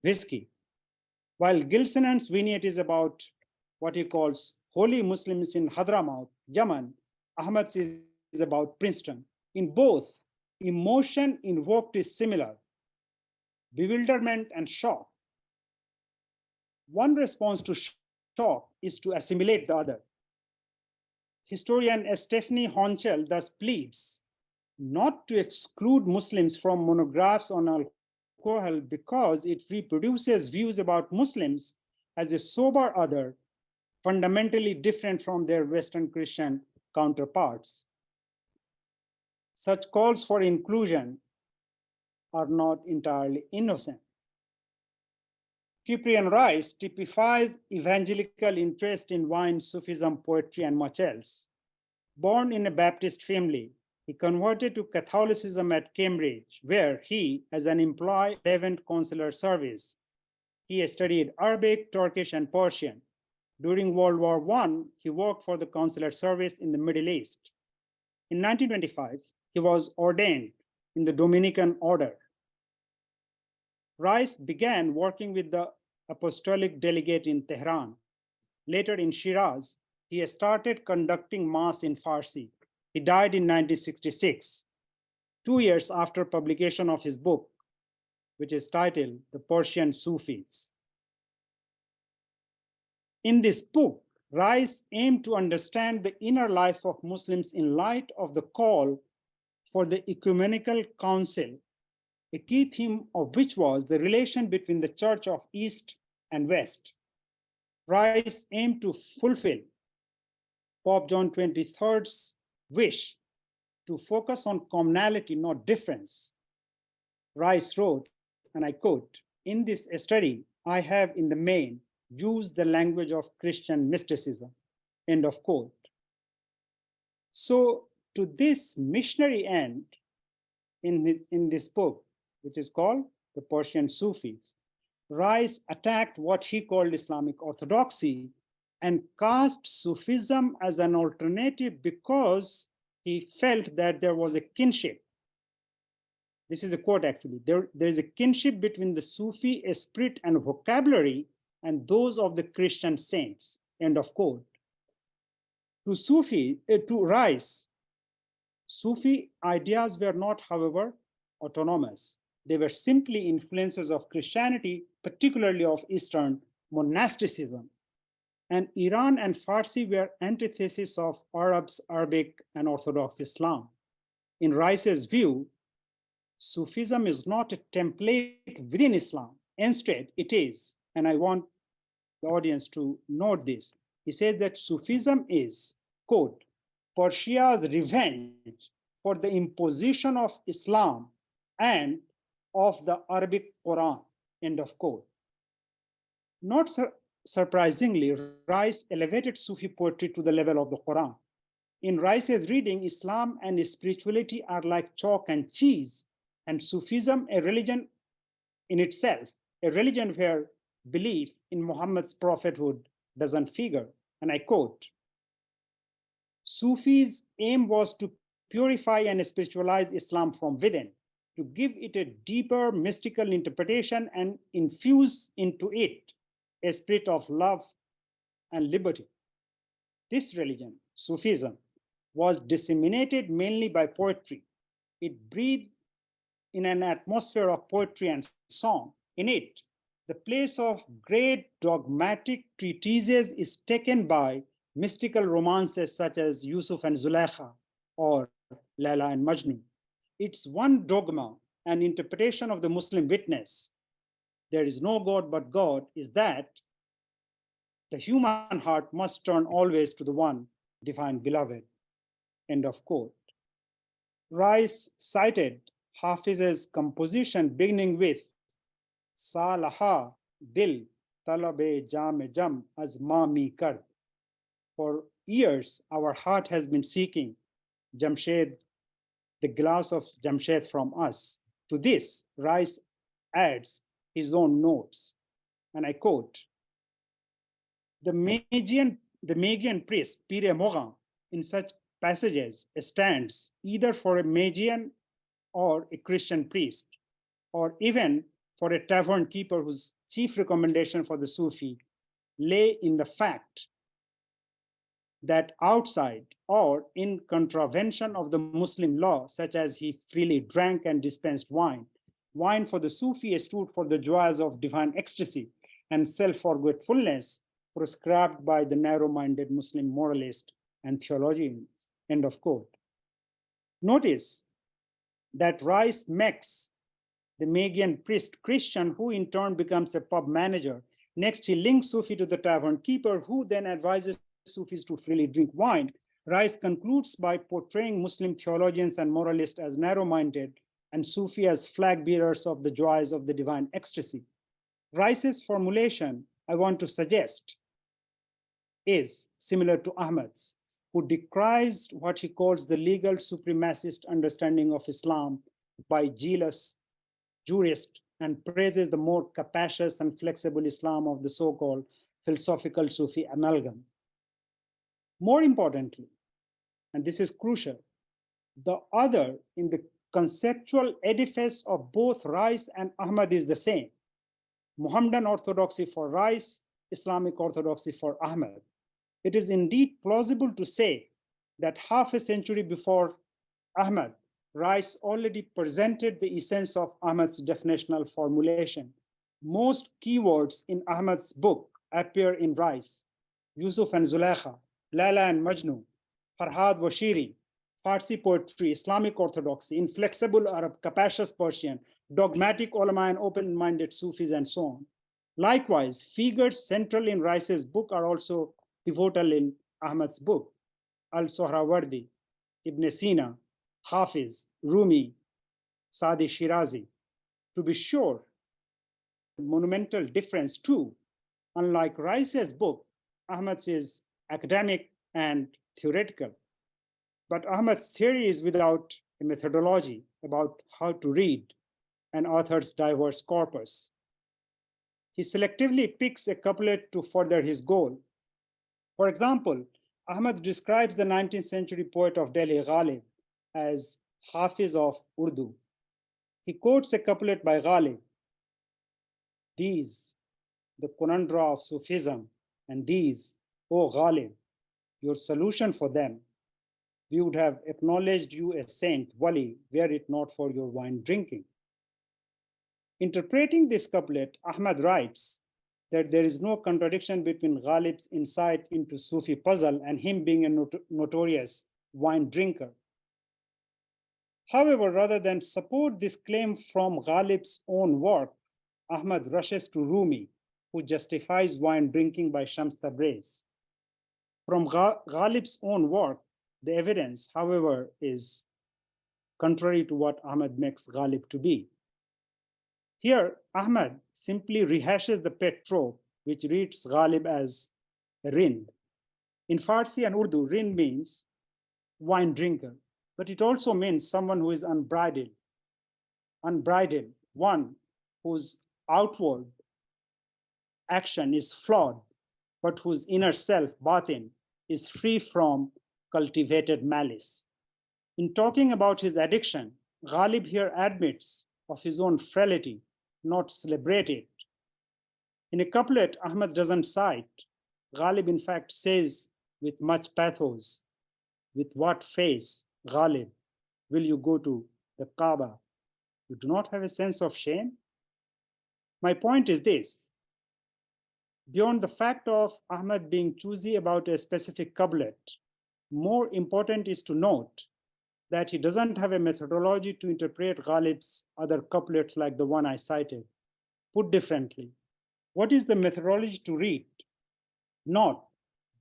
B: whiskey. While Gilsenan's vignette is about what he calls holy Muslims in Hadramaut, Yemen, Ahmed's is about Princeton. In both, emotion invoked is similar: bewilderment and shock. One response to shock is to assimilate the other. Historian Stephanie Honchel thus pleads not to exclude Muslims from monographs on alcohol because it reproduces views about Muslims as a sober other, fundamentally different from their Western Christian counterparts. Such calls for inclusion are not entirely innocent. Cyprian Rice typifies evangelical interest in wine, Sufism, poetry, and much else. Born in a Baptist family, he converted to Catholicism at Cambridge, where he, as an employee, 11th consular service, he studied Arabic, Turkish, and Persian. During World War I, he worked for the consular service in the Middle East. In 1925, he was ordained in the Dominican order. Rice began working with the apostolic delegate in Tehran. Later in Shiraz, he started conducting Mass in Farsi. He died in 1966, 2 years after publication of his book, which is titled The Persian Sufis. In this book, Rice aimed to understand the inner life of Muslims in light of the call for the ecumenical council, a key theme of which was the relation between the Church of East and West. Rice aimed to fulfill Pope John XXIII's wish to focus on commonality, not difference. Rice wrote, and I quote, "In this study, I have in the main used the language of Christian mysticism," end of quote. So to this missionary end, in this book, which is called The Persian Sufis, Rice attacked what he called Islamic orthodoxy and cast Sufism as an alternative because he felt that there was a kinship. This is a quote actually. There is a kinship between the Sufi esprit and vocabulary and those of the Christian saints, end of quote. To Rice, Sufi ideas were not, however, autonomous. They were simply influences of Christianity, particularly of Eastern monasticism. And Iran and Farsi were antitheses of Arabs, Arabic, and Orthodox Islam. In Rice's view, Sufism is not a template within Islam. Instead, it is, and I want the audience to note this, he says that Sufism is, quote, Persia's revenge for the imposition of Islam and of the Arabic Quran, end of quote. Not surprisingly, Rice elevated Sufi poetry to the level of the Quran. In Rice's reading, Islam and spirituality are like chalk and cheese, and Sufism, a religion in itself, a religion where belief in Muhammad's prophethood doesn't figure. And I quote, Sufi's aim was to purify and spiritualize Islam from within, to give it a deeper mystical interpretation and infuse into it a spirit of love and liberty. This religion, Sufism, was disseminated mainly by poetry. It breathed in an atmosphere of poetry and song. In it, the place of great dogmatic treatises is taken by mystical romances such as Yusuf and Zulaikha or Laila and Majnun. It's one dogma and interpretation of the Muslim witness. There is no God but God, is that the human heart must turn always to the one divine beloved. End of quote. Rice cited Hafiz's composition beginning with Salaha Dil Talabe Jam Jam Azmami Kard. For years, our heart has been seeking Jamshed, the glass of Jamshed from us. To this, Rice adds his own notes, and I quote, the Magian priest, Pire Mogan, in such passages stands either for a Magian or a Christian priest, or even for a tavern keeper whose chief recommendation for the Sufi lay in the fact that outside or in contravention of the Muslim law, such as he freely drank and dispensed wine, wine for the Sufi stood for the joys of divine ecstasy and self-forgetfulness prescribed by the narrow-minded Muslim moralist and theologians. End of quote. Notice that Rice makes the Magian priest Christian, who in turn becomes a pub manager. Next, he links Sufi to the tavern keeper, who then advises Sufis to freely drink wine. Rice concludes by portraying Muslim theologians and moralists as narrow-minded and Sufi as flag bearers of the joys of the divine ecstasy. Rice's formulation, I want to suggest, is similar to Ahmed's, who decries what he calls the legal supremacist understanding of Islam by jealous jurists and praises the more capacious and flexible Islam of the so-called philosophical Sufi amalgam. More importantly, and this is crucial, the other in the conceptual edifice of both Rice and Ahmad is the same. Muhammadan orthodoxy for Rice, Islamic orthodoxy for Ahmad. It is indeed plausible to say that half a century before Ahmad, Rice already presented the essence of Ahmad's definitional formulation. Most keywords in Ahmad's book appear in Rice: Yusuf and Zulaikha, Laila and Majnun, Farhad Washiri, Farsi poetry, Islamic orthodoxy, inflexible Arab, capacious Persian, dogmatic ulama and open-minded Sufis, and so on. Likewise, figures central in Rice's book are also pivotal in Ahmad's book: Al-Sohrawardi, Ibn Sina, Hafiz, Rumi, Sadi Shirazi. To be sure, monumental difference too. Unlike Rice's book, Ahmad's is academic and theoretical. But Ahmad's theory is without a methodology about how to read an author's diverse corpus. He selectively picks a couplet to further his goal. For example, Ahmad describes the 19th century poet of Delhi, Ghalib, as Hafiz of Urdu. He quotes a couplet by Ghalib: "These, the conundra of Sufism, and these, O Ghalib, your solution for them, we would have acknowledged you a saint, wali, were it not for your wine drinking." Interpreting this couplet, Ahmad writes that there is no contradiction between Ghalib's insight into Sufi puzzle and him being a notorious wine drinker. However, rather than support this claim from Ghalib's own work, Ahmad rushes to Rumi, who justifies wine drinking by Shams Tabriz. From Ghalib's own work, the evidence, however, is contrary to what Ahmad makes Ghalib to be. Here, Ahmad simply rehashes the pet trope which reads Ghalib as Rind. In Farsi and Urdu, Rind means wine drinker, but it also means someone who is unbridled, one whose outward action is flawed, but whose inner self, batin, is free from cultivated malice. In talking about his addiction, Ghalib here admits of his own frailty, not celebrate it. In a couplet Ahmed doesn't cite, Ghalib in fact says with much pathos, with what face, Ghalib, will you go to the Kaaba? You do not have a sense of shame? My point is this. Beyond the fact of Ahmed being choosy about a specific couplet, more important is to note that he doesn't have a methodology to interpret Ghalib's other couplets like the one I cited. Put differently, what is the methodology to read? Not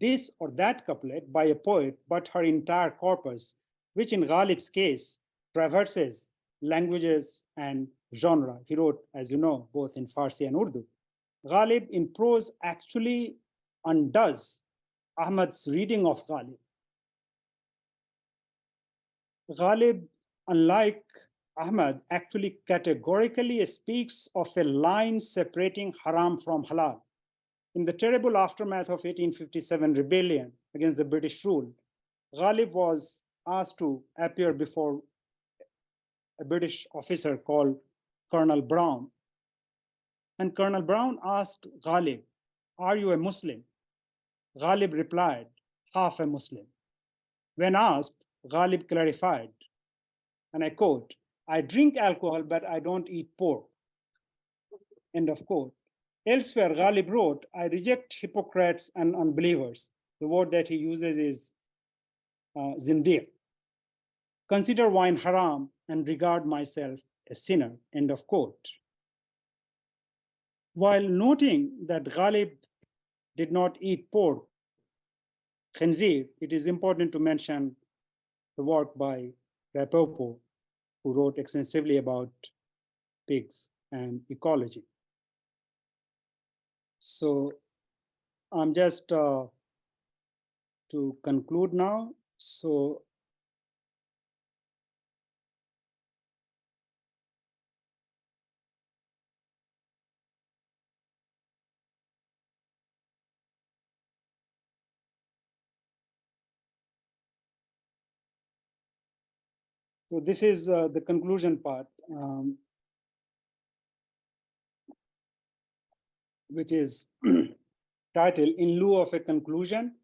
B: this or that couplet by a poet, but her entire corpus, which in Ghalib's case traverses languages and genre. He wrote, as you know, both in Farsi and Urdu. Ghalib in prose actually undoes Ahmad's reading of Ghalib. Ghalib, unlike Ahmad, actually categorically speaks of a line separating haram from halal. In the terrible aftermath of 1857 rebellion against the British rule, Ghalib was asked to appear before a British officer called Colonel Brown. And Colonel Brown asked Ghalib, "Are you a Muslim?" Ghalib replied, "Half a Muslim." When asked, Ghalib clarified, and I quote, "I drink alcohol, but I don't eat pork." End of quote. Elsewhere, Ghalib wrote, "I reject hypocrites and unbelievers." The word that he uses is zindiq. "Consider wine haram and regard myself a sinner." End of quote. While noting that Ghalib did not eat pork, khinzir, it is important to mention the work by Rapopo, who wrote extensively about pigs and ecology. So I'm just to conclude now. So this is the conclusion part, which is titled "In lieu of a conclusion,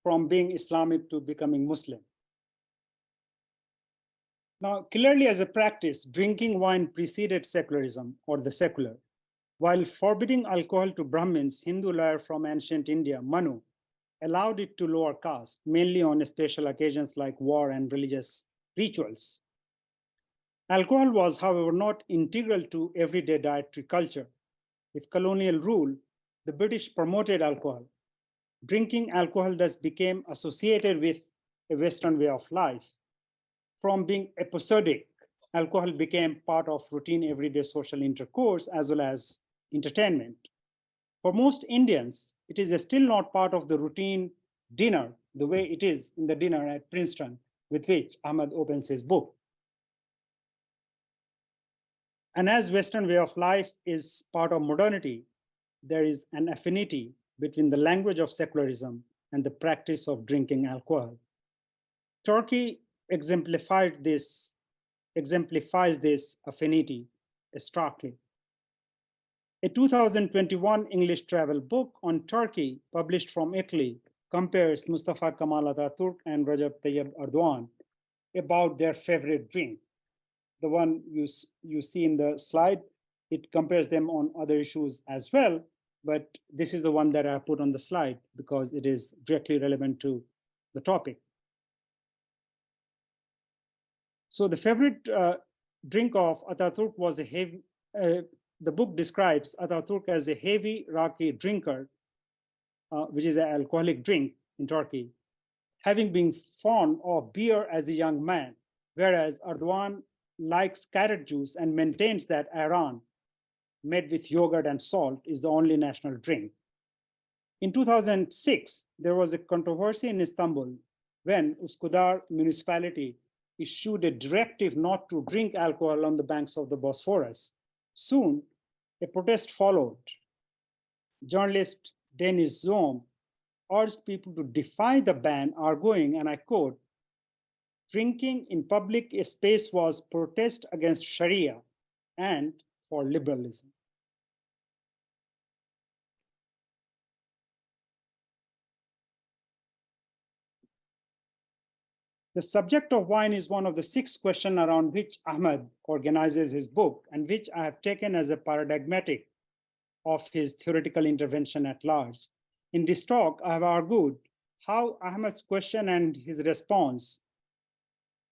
B: from being Islamic to becoming Muslim." Now, clearly as a practice, drinking wine preceded secularism or the secular. While forbidding alcohol to Brahmins, Hindu lawyer from ancient India, Manu, allowed it to lower caste, mainly on special occasions like war and religious rituals. Alcohol was, however, not integral to everyday dietary culture. With colonial rule, the British promoted alcohol. Drinking alcohol thus became associated with a Western way of life. From being episodic, alcohol became part of routine everyday social intercourse as well as entertainment. For most Indians, it is still not part of the routine dinner the way it is in the dinner at Princeton, with which Ahmed opens his book. And as Western way of life is part of modernity, there is an affinity between the language of secularism and the practice of drinking alcohol. Turkey exemplifies this affinity starkly. A 2021 English travel book on Turkey, published from Italy, compares Mustafa Kemal Atatürk and Recep Tayyip Erdogan about their favorite drink. The one you see in the slide, it compares them on other issues as well, but this is the one that I put on the slide because it is directly relevant to the topic. So the favorite drink of Atatürk was a heavy, the book describes Atatürk as a heavy raki drinker, which is an alcoholic drink in Turkey, having been fond of beer as a young man, whereas Erdogan likes carrot juice and maintains that Iran, made with yogurt and salt, is the only national drink. In 2006, there was a controversy in Istanbul when Üsküdar municipality issued a directive not to drink alcohol on the banks of the Bosphorus. Soon, a protest followed. Journalist Denis Zom urged people to defy the ban, arguing, and I quote, drinking in public space was protest against Sharia and for liberalism. The subject of wine is one of the 6 questions around which Ahmed organizes his book and which I have taken as a paradigmatic of his theoretical intervention at large. In this talk, I have argued how Ahmed's question and his response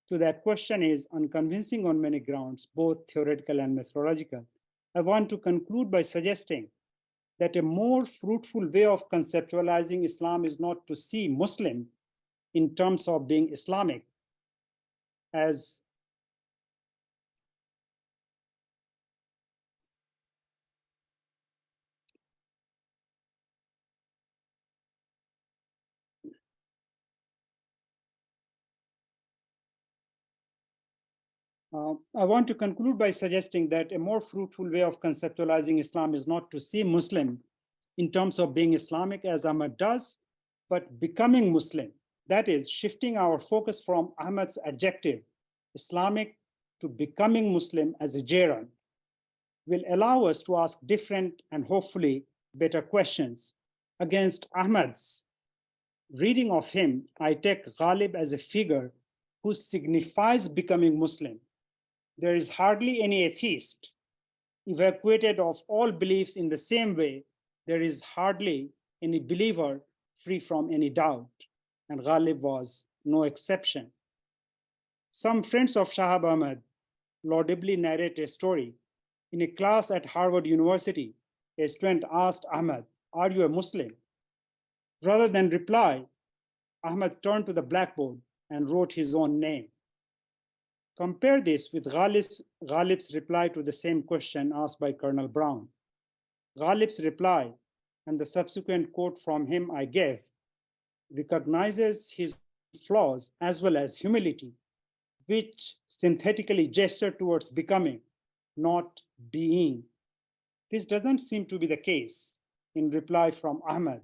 B: to that question is unconvincing on many grounds, both theoretical and methodological. I want to conclude by suggesting that a more fruitful way of conceptualizing Islam is not to see Muslim in terms of being Islamic, as I want to conclude by suggesting that a more fruitful way of conceptualizing Islam is not to see Muslim in terms of being Islamic, as Ahmed does, but becoming Muslim. That is, shifting our focus from Ahmed's adjective, Islamic, to becoming Muslim as a gerund, will allow us to ask different and hopefully better questions. Against Ahmed's reading of him, I take Ghalib as a figure who signifies becoming Muslim. There is hardly any atheist evacuated of all beliefs in the same way. There is hardly any believer free from any doubt, and Ghalib was no exception. Some friends of Shahab Ahmed laudably narrate a story. In a class at Harvard University, a student asked Ahmed, "Are you a Muslim?" Rather than reply, Ahmed turned to the blackboard and wrote his own name. Compare this with Ghalib's reply to the same question asked by Colonel Brown. Ghalib's reply, and the subsequent quote from him I gave, recognizes his flaws as well as humility, which synthetically gesture towards becoming, not being. This doesn't seem to be the case in reply from Ahmed,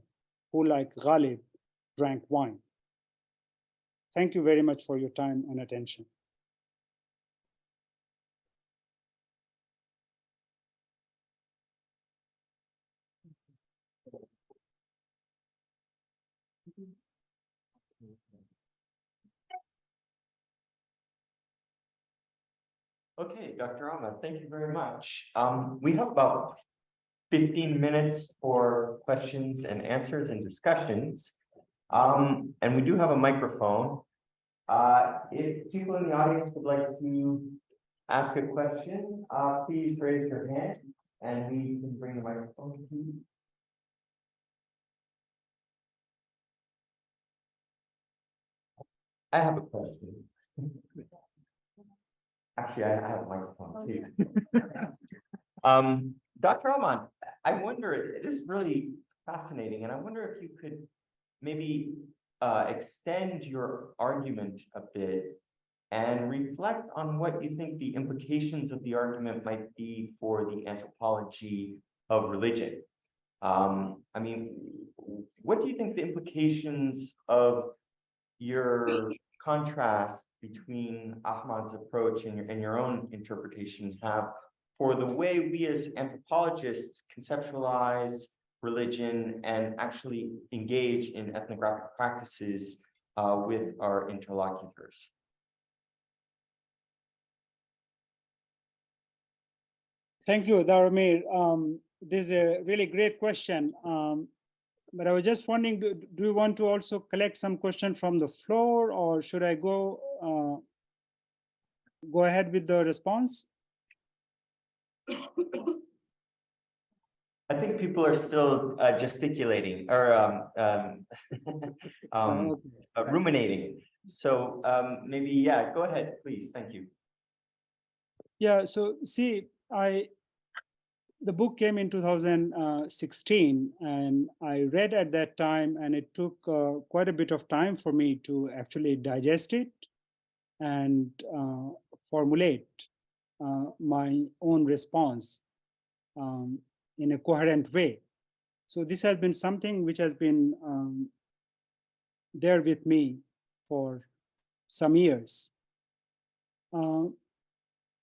B: who, like Ghalib, drank wine. Thank you very much for your time and attention.
A: Okay, Dr. Ahmad, thank you very much. We have about 15 minutes for questions and answers and discussions. And we do have a microphone. If people in the audience would like to ask a question, please raise your hand and we can bring the microphone to you. I have a question. Actually, I have a microphone too. Dr. Ahmad, I wonder, this is really fascinating, and I wonder if you could maybe extend your argument a bit and reflect on what you think the implications of the argument might be for the anthropology of religion. I mean, what do you think the implications of your contrast between Ahmad's approach and your own interpretation have for the way we as anthropologists conceptualize religion and actually engage in ethnographic practices with our interlocutors?
B: Thank you, Daromir. This is a really great question. But I was just wondering, do you want to also collect some questions from the floor, or should I go ahead with the response?
A: I think people are still gesticulating or ruminating. So maybe, yeah, go ahead, please. Thank you.
B: Yeah, so see, the book came in 2016, and I read at that time, and it took quite a bit of time for me to actually digest it and formulate my own response in a coherent way. So this has been something which has been there with me for some years.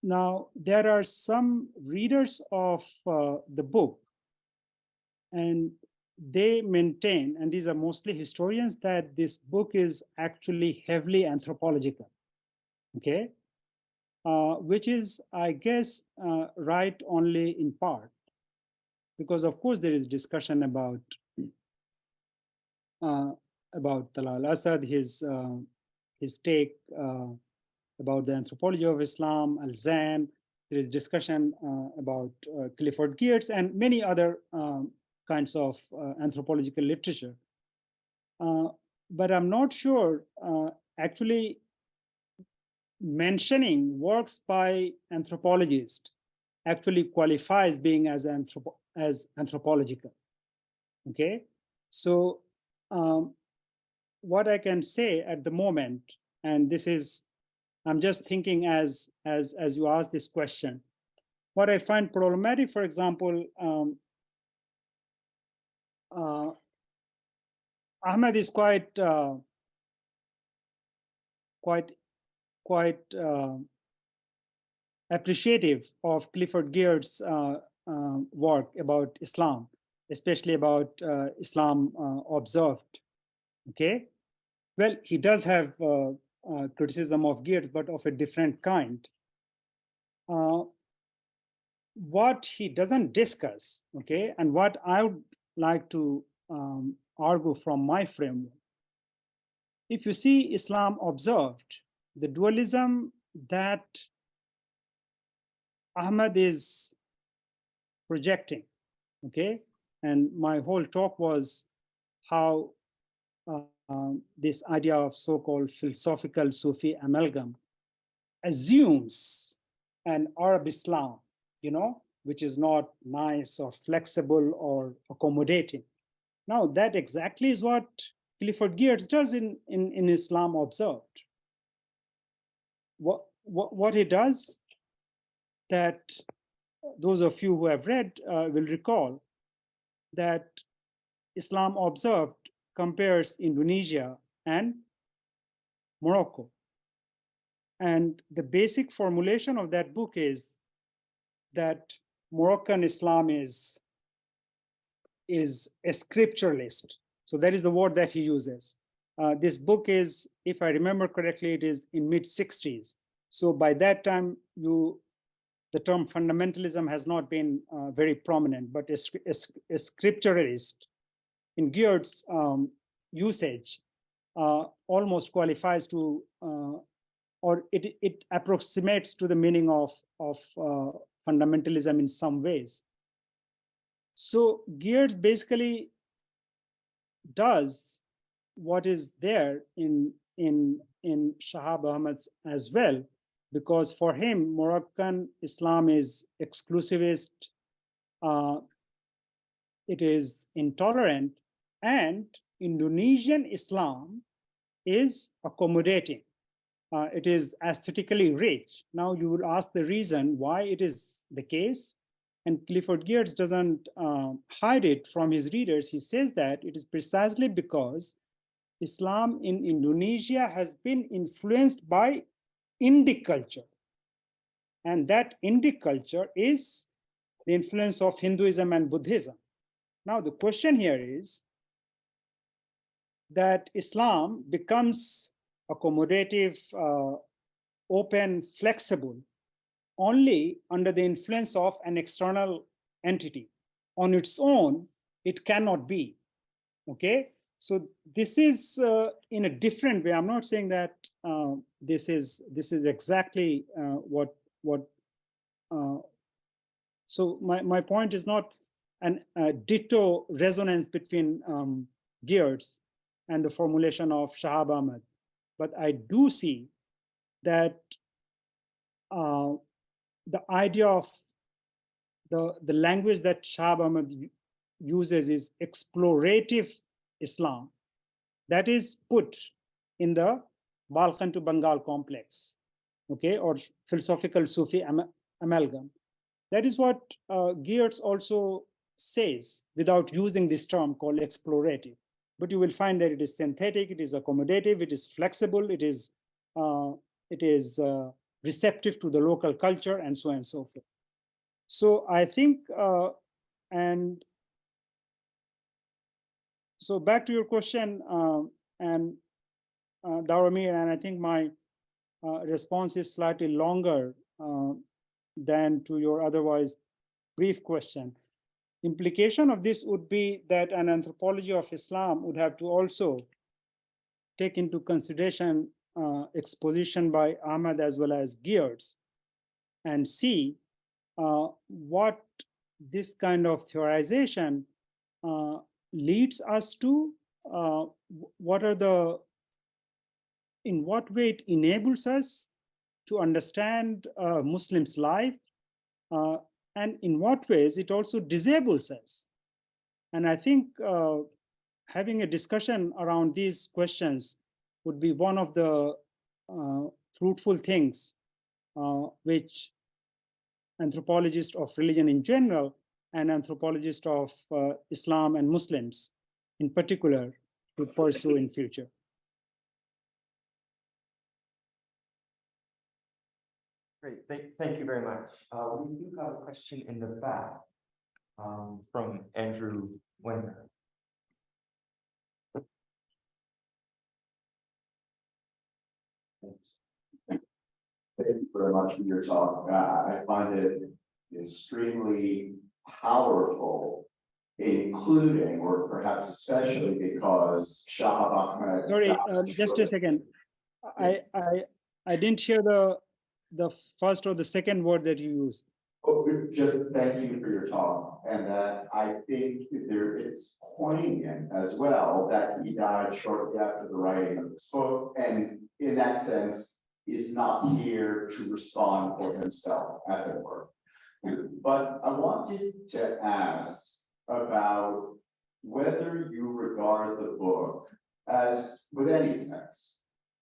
B: Now, there are some readers of the book, and they maintain, and these are mostly historians, that this book is actually heavily anthropological, okay? Which is, I guess, right only in part, because of course there is discussion about Talal Asad, his take about the anthropology of Islam, Al-Zan. There is discussion about Clifford Geertz and many other kinds of anthropological literature. But I'm not sure actually mentioning works by anthropologists actually qualifies being as anthropological. Okay, so what I can say at the moment, and this is, I'm just thinking as you ask this question, what I find problematic, for example, Ahmed is quite appreciative of Clifford Geertz's work about Islam, especially about Islam observed. Okay, well, he does have criticism of Geertz, but of a different kind. What he doesn't discuss, okay, and what I would like to argue from my framework, if you see Islam observed, the dualism that Ahmed is projecting, okay, and my whole talk was how this idea of so-called philosophical Sufi amalgam assumes an Arab Islam, you know, which is not nice or flexible or accommodating. Now, that exactly is what Clifford Geertz does in Islam Observed. What he does, that those of you who have read will recall, that Islam Observed compares Indonesia and Morocco. And the basic formulation of that book is that Moroccan Islam is a scripturalist. So that is the word that he uses. This book is, if I remember correctly, it is in mid-60s. So by that time, the term fundamentalism has not been very prominent, but a scripturalist in Geertz's usage almost qualifies to, or it approximates to the meaning of fundamentalism in some ways. So Geertz basically does what is there in Shahab Ahmed's as well, because for him, Moroccan Islam is exclusivist, it is intolerant, and Indonesian Islam is accommodating. It is aesthetically rich. Now you will ask the reason why it is the case, and Clifford Geertz doesn't hide it from his readers. He says that it is precisely because Islam in Indonesia has been influenced by Indic culture. And that Indic culture is the influence of Hinduism and Buddhism. Now, the question here is that Islam becomes accommodative, open, flexible, only under the influence of an external entity. On its own, it cannot be, okay? So this is in a different way. I'm not saying that this is exactly what. So my point is not an ditto resonance between Geertz and the formulation of Shahab Ahmed, but I do see that the idea of the language that Shahab Ahmed uses is explorative Islam. That is put in the Balkan to Bengal complex, okay, or philosophical Sufi amalgam. That is what Geertz also says without using this term called explorative. But you will find that it is synthetic, it is accommodative, it is flexible, it is receptive to the local culture, and so on and so forth. So I think, and so back to your question, and Daramir, and I think my response is slightly longer than to your otherwise brief question. Implication of this would be that an anthropology of Islam would have to also take into consideration exposition by Ahmed as well as Geertz and see what this kind of theorization leads us to, in what way it enables us to understand Muslims' life, and in what ways it also disables us. And I think having a discussion around these questions would be one of the fruitful things which anthropologists of religion in general and anthropologists of Islam and Muslims in particular would pursue in future.
A: Great, thank you very much. We do have a question in the back from Andrew Wenner.
C: Thank you very much for your talk. I find it extremely powerful, including, or perhaps especially because Shahab Ahmed.
B: Sorry, just a second. I didn't hear the first or the second word that you used.
C: Oh, just thank you for your talk, and that I think it's poignant as well that he died shortly after the writing of this book, and in that sense is not here to respond for himself, as it were. But I wanted to ask about whether you regard the book as, with any text,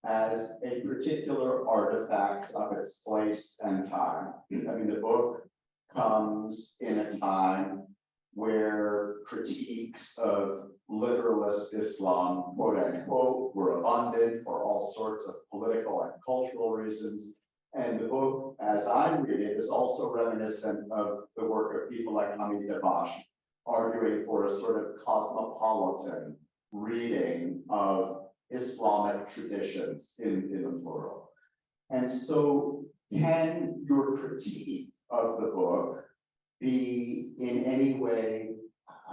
C: as a particular artifact of its place and time. I mean, the book comes in a time where critiques of literalist Islam, quote unquote, were abundant for all sorts of political and cultural reasons. And the book, as I read it, is also reminiscent of the work of people like Hamid Dabash, arguing for a sort of cosmopolitan reading of Islamic traditions in the plural. And so can your critique of the book be in any way,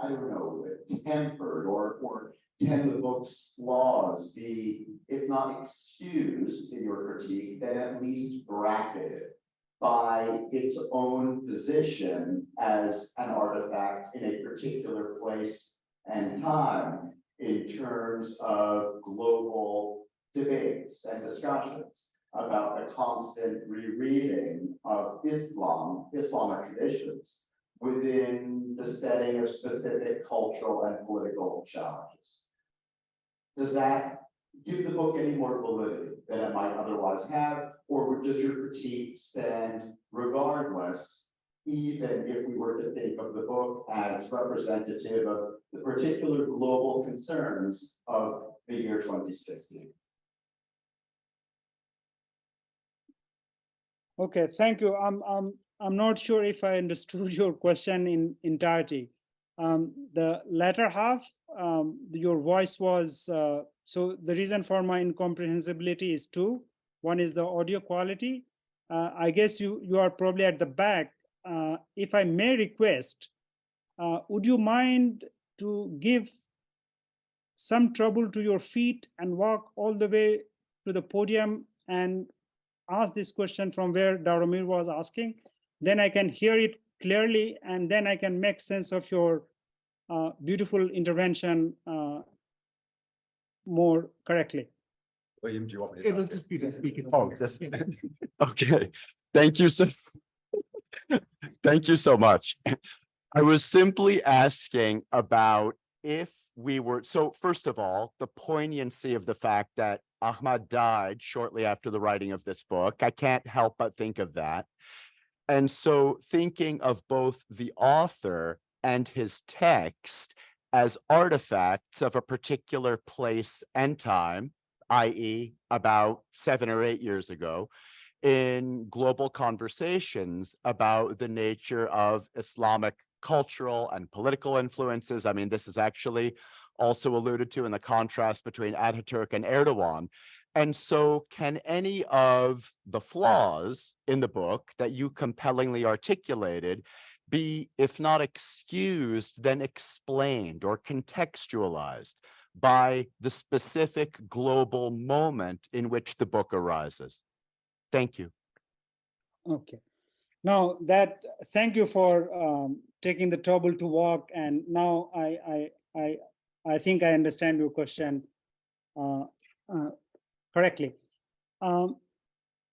C: I don't know, tempered, or can the book's flaws be, if not excused in your critique, then at least bracketed by its own position as an artifact in a particular place and time in terms of global debates and discussions about the constant rereading of Islamic traditions within the setting of specific cultural and political challenges? Does that give the book any more validity than it might otherwise have, or does your critique stand regardless, even if we were to think of the book as representative of the particular global concerns of the year 2016?
B: Okay, thank you. I'm not sure if I understood your question in entirety. The latter half, your voice was, so the reason for my incomprehensibility is two. One is the audio quality. I guess you are probably at the back. If I may request, would you mind to give some trouble to your feet and walk all the way to the podium and ask this question from where Daramir was asking? Then I can hear it clearly, and then I can make sense of your beautiful intervention more correctly.
D: William, do you want me to?
E: It'll just be the speaker.
D: Oh, just okay. Thank you so. Thank you so much. I was simply asking about if we were, so first of all, the poignancy of the fact that Ahmad died shortly after the writing of this book. I can't help but think of that. And so thinking of both the author and his text as artifacts of a particular place and time, i.e., about 7 or 8 years ago, in global conversations about the nature of Islamic cultural and political influences. I mean, this is actually also alluded to in the contrast between Ataturk and Erdogan. And so, can any of the flaws in the book that you compellingly articulated be, if not excused, then explained or contextualized by the specific global moment in which the book arises? Thank you.
B: Okay. Now thank you for taking the trouble to walk. And now I think I understand your question correctly.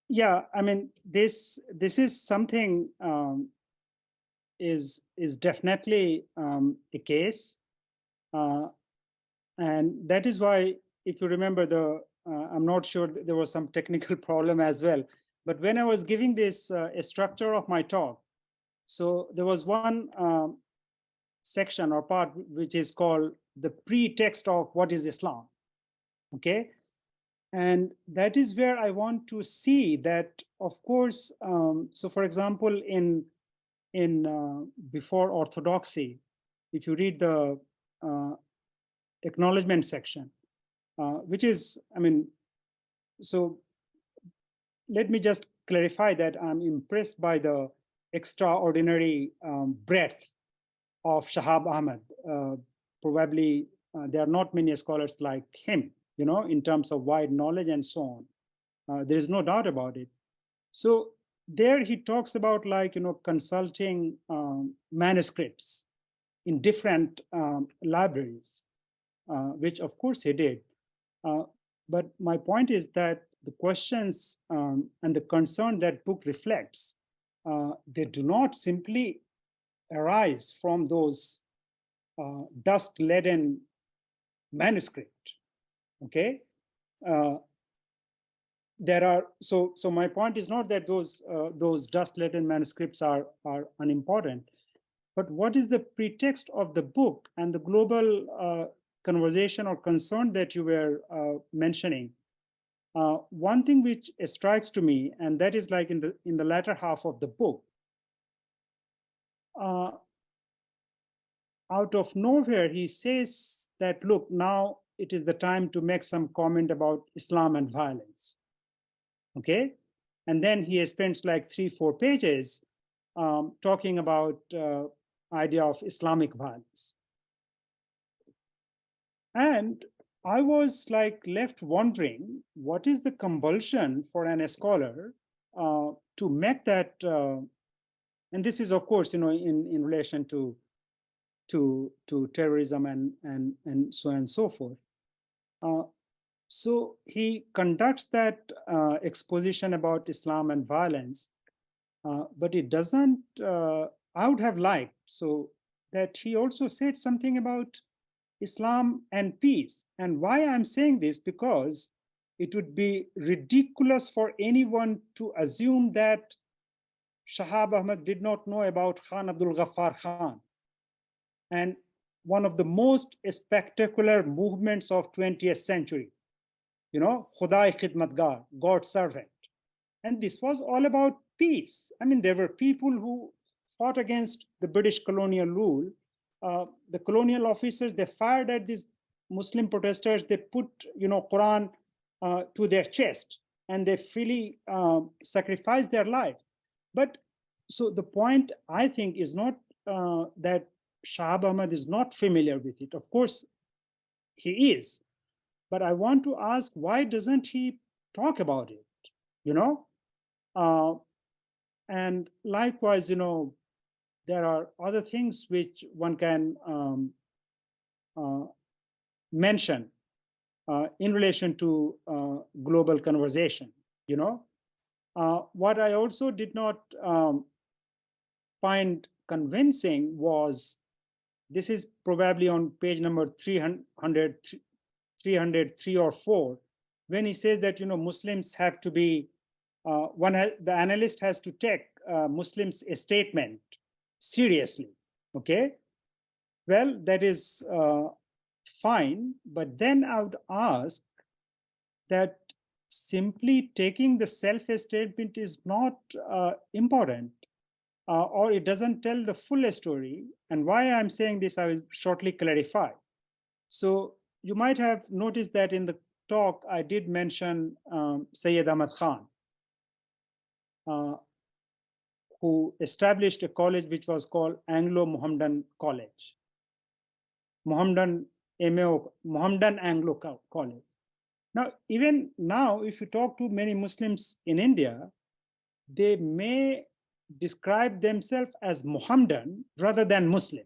B: Yeah, I mean, this is something is definitely a case, and that is why, if you remember, I'm not sure, there was some technical problem as well. But when I was giving this a structure of my talk, so there was one section or part which is called the pretext of what is Islam. Okay, and that is where I want to see that, of course. So, for example, in before orthodoxy, if you read the acknowledgement section, which is, I mean, so let me just clarify that I'm impressed by the extraordinary breadth of Shahab Ahmed. Probably there are not many scholars like him, in terms of wide knowledge and so on. There is no doubt about it. So there he talks about, like, consulting manuscripts in different libraries, which of course he did. But my point is that the questions and the concern that book reflects, they do not simply arise from those dust-laden manuscript. Okay, there are, so my point is not that those dust-laden manuscripts are unimportant, but what is the pretext of the book and the global conversation or concern that you were mentioning. One thing which strikes to me, and that is like in the latter half of the book, out of nowhere, he says that, look, now it is the time to make some comment about Islam and violence. Okay, and then he spends like 3-4 pages talking about idea of Islamic violence. And I was like left wondering, what is the compulsion for an scholar to make that, and this is of course, in relation to terrorism and so on and so forth. So he conducts that exposition about Islam and violence, but it doesn't, I would have liked so that he also said something about Islam and peace. And why I'm saying this, because it would be ridiculous for anyone to assume that Shahab Ahmed did not know about Khan Abdul Ghaffar Khan, and one of the most spectacular movements of 20th century, Khudai Khidmatgar, God's servant. And this was all about peace. I mean, there were people who fought against the British colonial rule. The colonial officers, they fired at these Muslim protesters. They put, Quran to their chest, and they freely sacrificed their life. But so the point, I think, is not that Shahab Ahmed is not familiar with it. Of course, he is. But I want to ask, why doesn't he talk about it? And likewise, there are other things which one can mention in relation to global conversation. What I also did not find convincing was, this is probably on page number 303 or 4, when he says that, Muslims have to be, the analyst has to take Muslims' statement seriously, okay? Well, that is fine, but then I would ask that simply taking the self-statement is not important, or it doesn't tell the full story. And why I'm saying this, I will shortly clarify. So you might have noticed that in the talk, I did mention Sayyid Ahmad Khan, who established a college which was called Anglo-Muhammadan College, Muhammadan Anglo College. Now, even now, if you talk to many Muslims in India, they may describe themselves as Muhammadan rather than Muslim,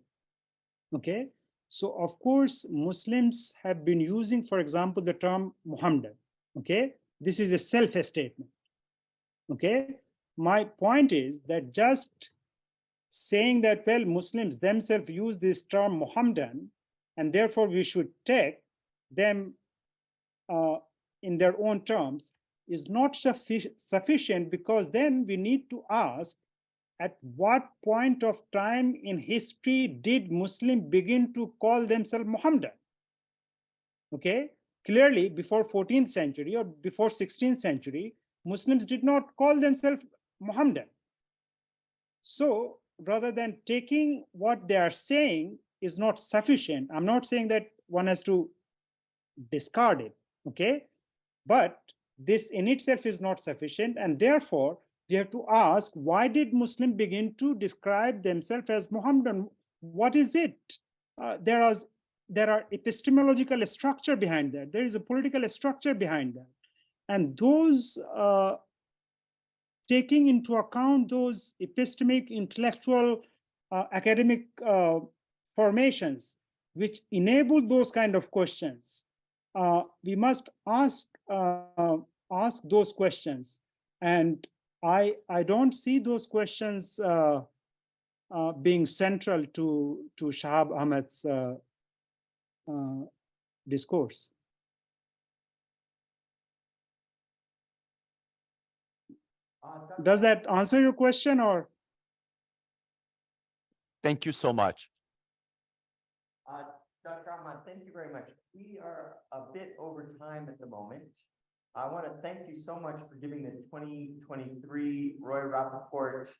B: okay? So, of course, Muslims have been using, for example, the term Muhammadan, okay? This is a self-statement, okay? My point is that just saying that, well, Muslims themselves use this term Muhammadan, and therefore we should take them in their own terms, is not sufficient, because then we need to ask, at what point of time in history did Muslims begin to call themselves Muhammadan? Okay, clearly before 14th century or before 16th century, Muslims did not call themselves Muhammadan. So rather than taking what they are saying is not sufficient, I'm not saying that one has to discard it, okay? But this in itself is not sufficient, and therefore we have to ask, why did Muslims begin to describe themselves as Muhammadan? What is it? There are epistemological structure behind that. There is a political structure behind that. And those, taking into account those epistemic, intellectual, academic formations, which enable those kind of questions, we must ask those questions. And I don't see those questions being central to Shahab Ahmed's discourse. Does that answer your question, or?
D: Thank you so much.
A: Dr. Ahmad, thank you very much. We are a bit over time at the moment. I want to thank you so much for giving the 2023 Roy Rappaport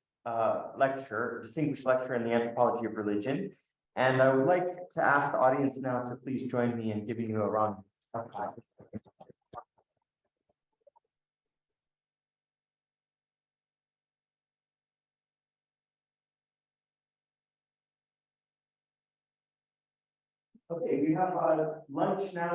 A: lecture, distinguished lecture in the Anthropology of Religion. And I would like to ask the audience now to please join me in giving you a round of applause. Okay, we have lunch now.